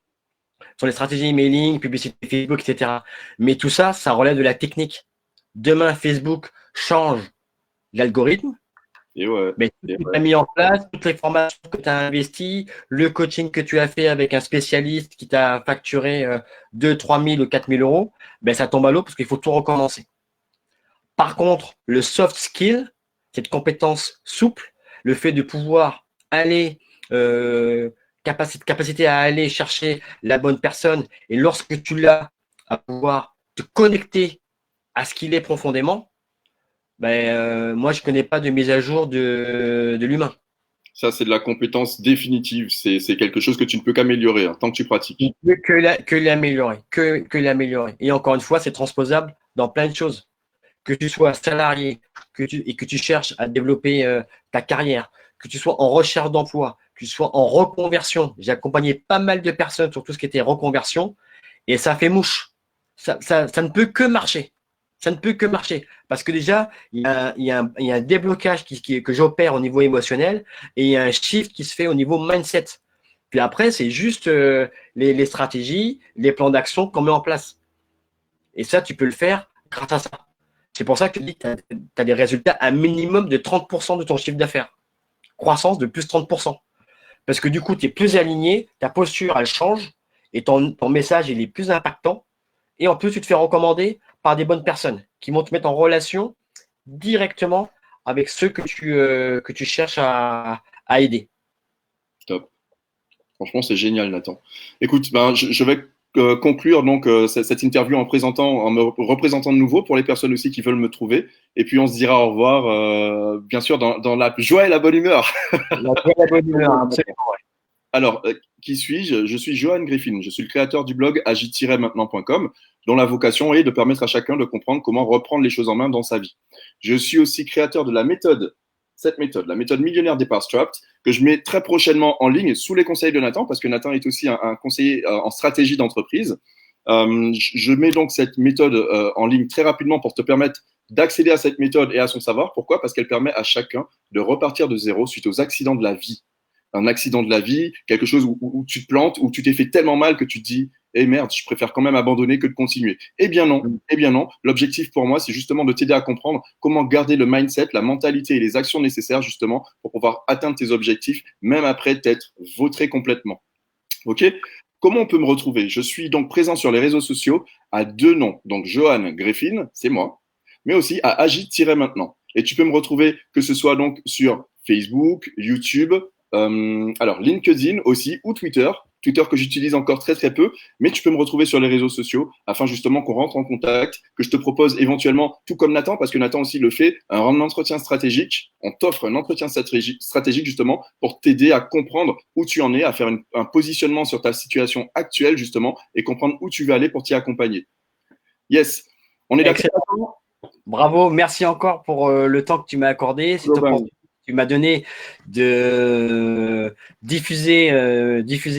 Sur les stratégies emailing, publicité Facebook, etc. Mais tout ça, ça relève de la technique. Demain, Facebook change l'algorithme. Et ouais. Mais tout ce que tu as mis en place, toutes les formations que tu as investies, le coaching que tu as fait avec un spécialiste qui t'a facturé 2 3 000 ou 4 000 euros, ben ça tombe à l'eau parce qu'il faut tout recommencer. Par contre, le soft skill, cette compétence souple, le fait de pouvoir aller, capacité à aller chercher la bonne personne et lorsque tu l'as, à pouvoir te connecter à ce qu'il est profondément, ben, moi, je ne connais pas de mise à jour de l'humain. Ça, c'est de la compétence définitive. C'est quelque chose que tu ne peux qu'améliorer tant que tu Il pratiques. ne peut que l'améliorer, que l'améliorer. Et encore une fois, c'est transposable dans plein de choses. Que tu sois salarié et que tu cherches à développer ta carrière, que tu sois en recherche d'emploi, que tu sois en reconversion. J'ai accompagné pas mal de personnes sur tout ce qui était reconversion et ça fait mouche. Ça ne peut que marcher. Ça ne peut que marcher. Parce que déjà, il y a un déblocage que j'opère au niveau émotionnel et il y a un shift qui se fait au niveau mindset. Puis après, c'est juste les stratégies, les plans d'action qu'on met en place. Et ça, tu peux le faire grâce à ça. C'est pour ça que tu dis que tu as des résultats à minimum de 30% de ton chiffre d'affaires. Croissance de plus 30%. Parce que du coup, tu es plus aligné, ta posture, elle change et ton message, il est plus impactant. Et en plus, tu te fais recommander par des bonnes personnes qui vont te mettre en relation directement avec ceux que tu cherches à aider. Top. Franchement, c'est génial, Nathan. Écoute, ben, je vais conclure donc cette interview en me représentant de nouveau pour les personnes aussi qui veulent me trouver. Et puis on se dira au revoir, bien sûr, dans la joie et la bonne humeur. La bonne humeur, absolument. Alors, qui suis-je? Je suis Johan Griffin. Je suis le créateur du blog agi-maintenant.com, dont la vocation est de permettre à chacun de comprendre comment reprendre les choses en main dans sa vie. Je suis aussi créateur de cette méthode, la méthode millionnaire départ strapped, que je mets très prochainement en ligne sous les conseils de Nathan, parce que Nathan est aussi un conseiller en stratégie d'entreprise. Je mets donc cette méthode en ligne très rapidement pour te permettre d'accéder à cette méthode et à son savoir. Pourquoi? Parce qu'elle permet à chacun de repartir de zéro suite aux accidents de la vie. Un accident de la vie, quelque chose où tu te plantes, où tu t'es fait tellement mal que tu te dis eh merde, je préfère quand même abandonner que de continuer. Eh bien non, eh bien non. L'objectif pour moi, c'est justement de t'aider à comprendre comment garder le mindset, la mentalité et les actions nécessaires justement pour pouvoir atteindre tes objectifs, même après t'être vautré complètement. Ok? Comment on peut me retrouver? Je suis donc présent sur les réseaux sociaux à deux noms. Donc Johan Griffin, c'est moi, mais aussi à Agit-maintenant. Et tu peux me retrouver que ce soit donc sur Facebook, YouTube, alors LinkedIn aussi ou Twitter. Twitter que j'utilise encore très très peu, mais tu peux me retrouver sur les réseaux sociaux afin justement qu'on rentre en contact, que je te propose éventuellement, tout comme Nathan, parce que Nathan aussi le fait, un entretien stratégique. On t'offre un entretien stratégique justement pour t'aider à comprendre où tu en es, à faire un positionnement sur ta situation actuelle justement et comprendre où tu veux aller pour t'y accompagner. Yes, on est d'accord. Bravo, merci encore pour le temps que tu m'as accordé. C'est tu m'as donné de diffuser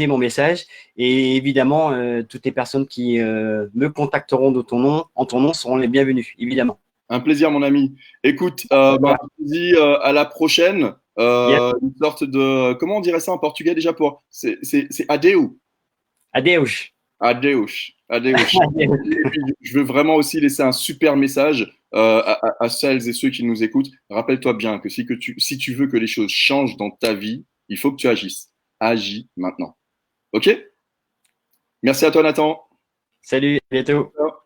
mon message. Et évidemment, toutes les personnes qui me contacteront en ton nom seront les bienvenues, évidemment. Un plaisir, mon ami. Écoute, je te dis à la prochaine. Une sorte de. Comment on dirait ça en portugais déjà pour. C'est adeu. Adeus. Adeus. Adeus. Je veux vraiment aussi laisser un super message à celles et ceux qui nous écoutent. Rappelle-toi bien que si tu veux que les choses changent dans ta vie, il faut que tu agisses. Agis maintenant. OK? Merci à toi, Nathan. Salut, à bientôt. Ciao.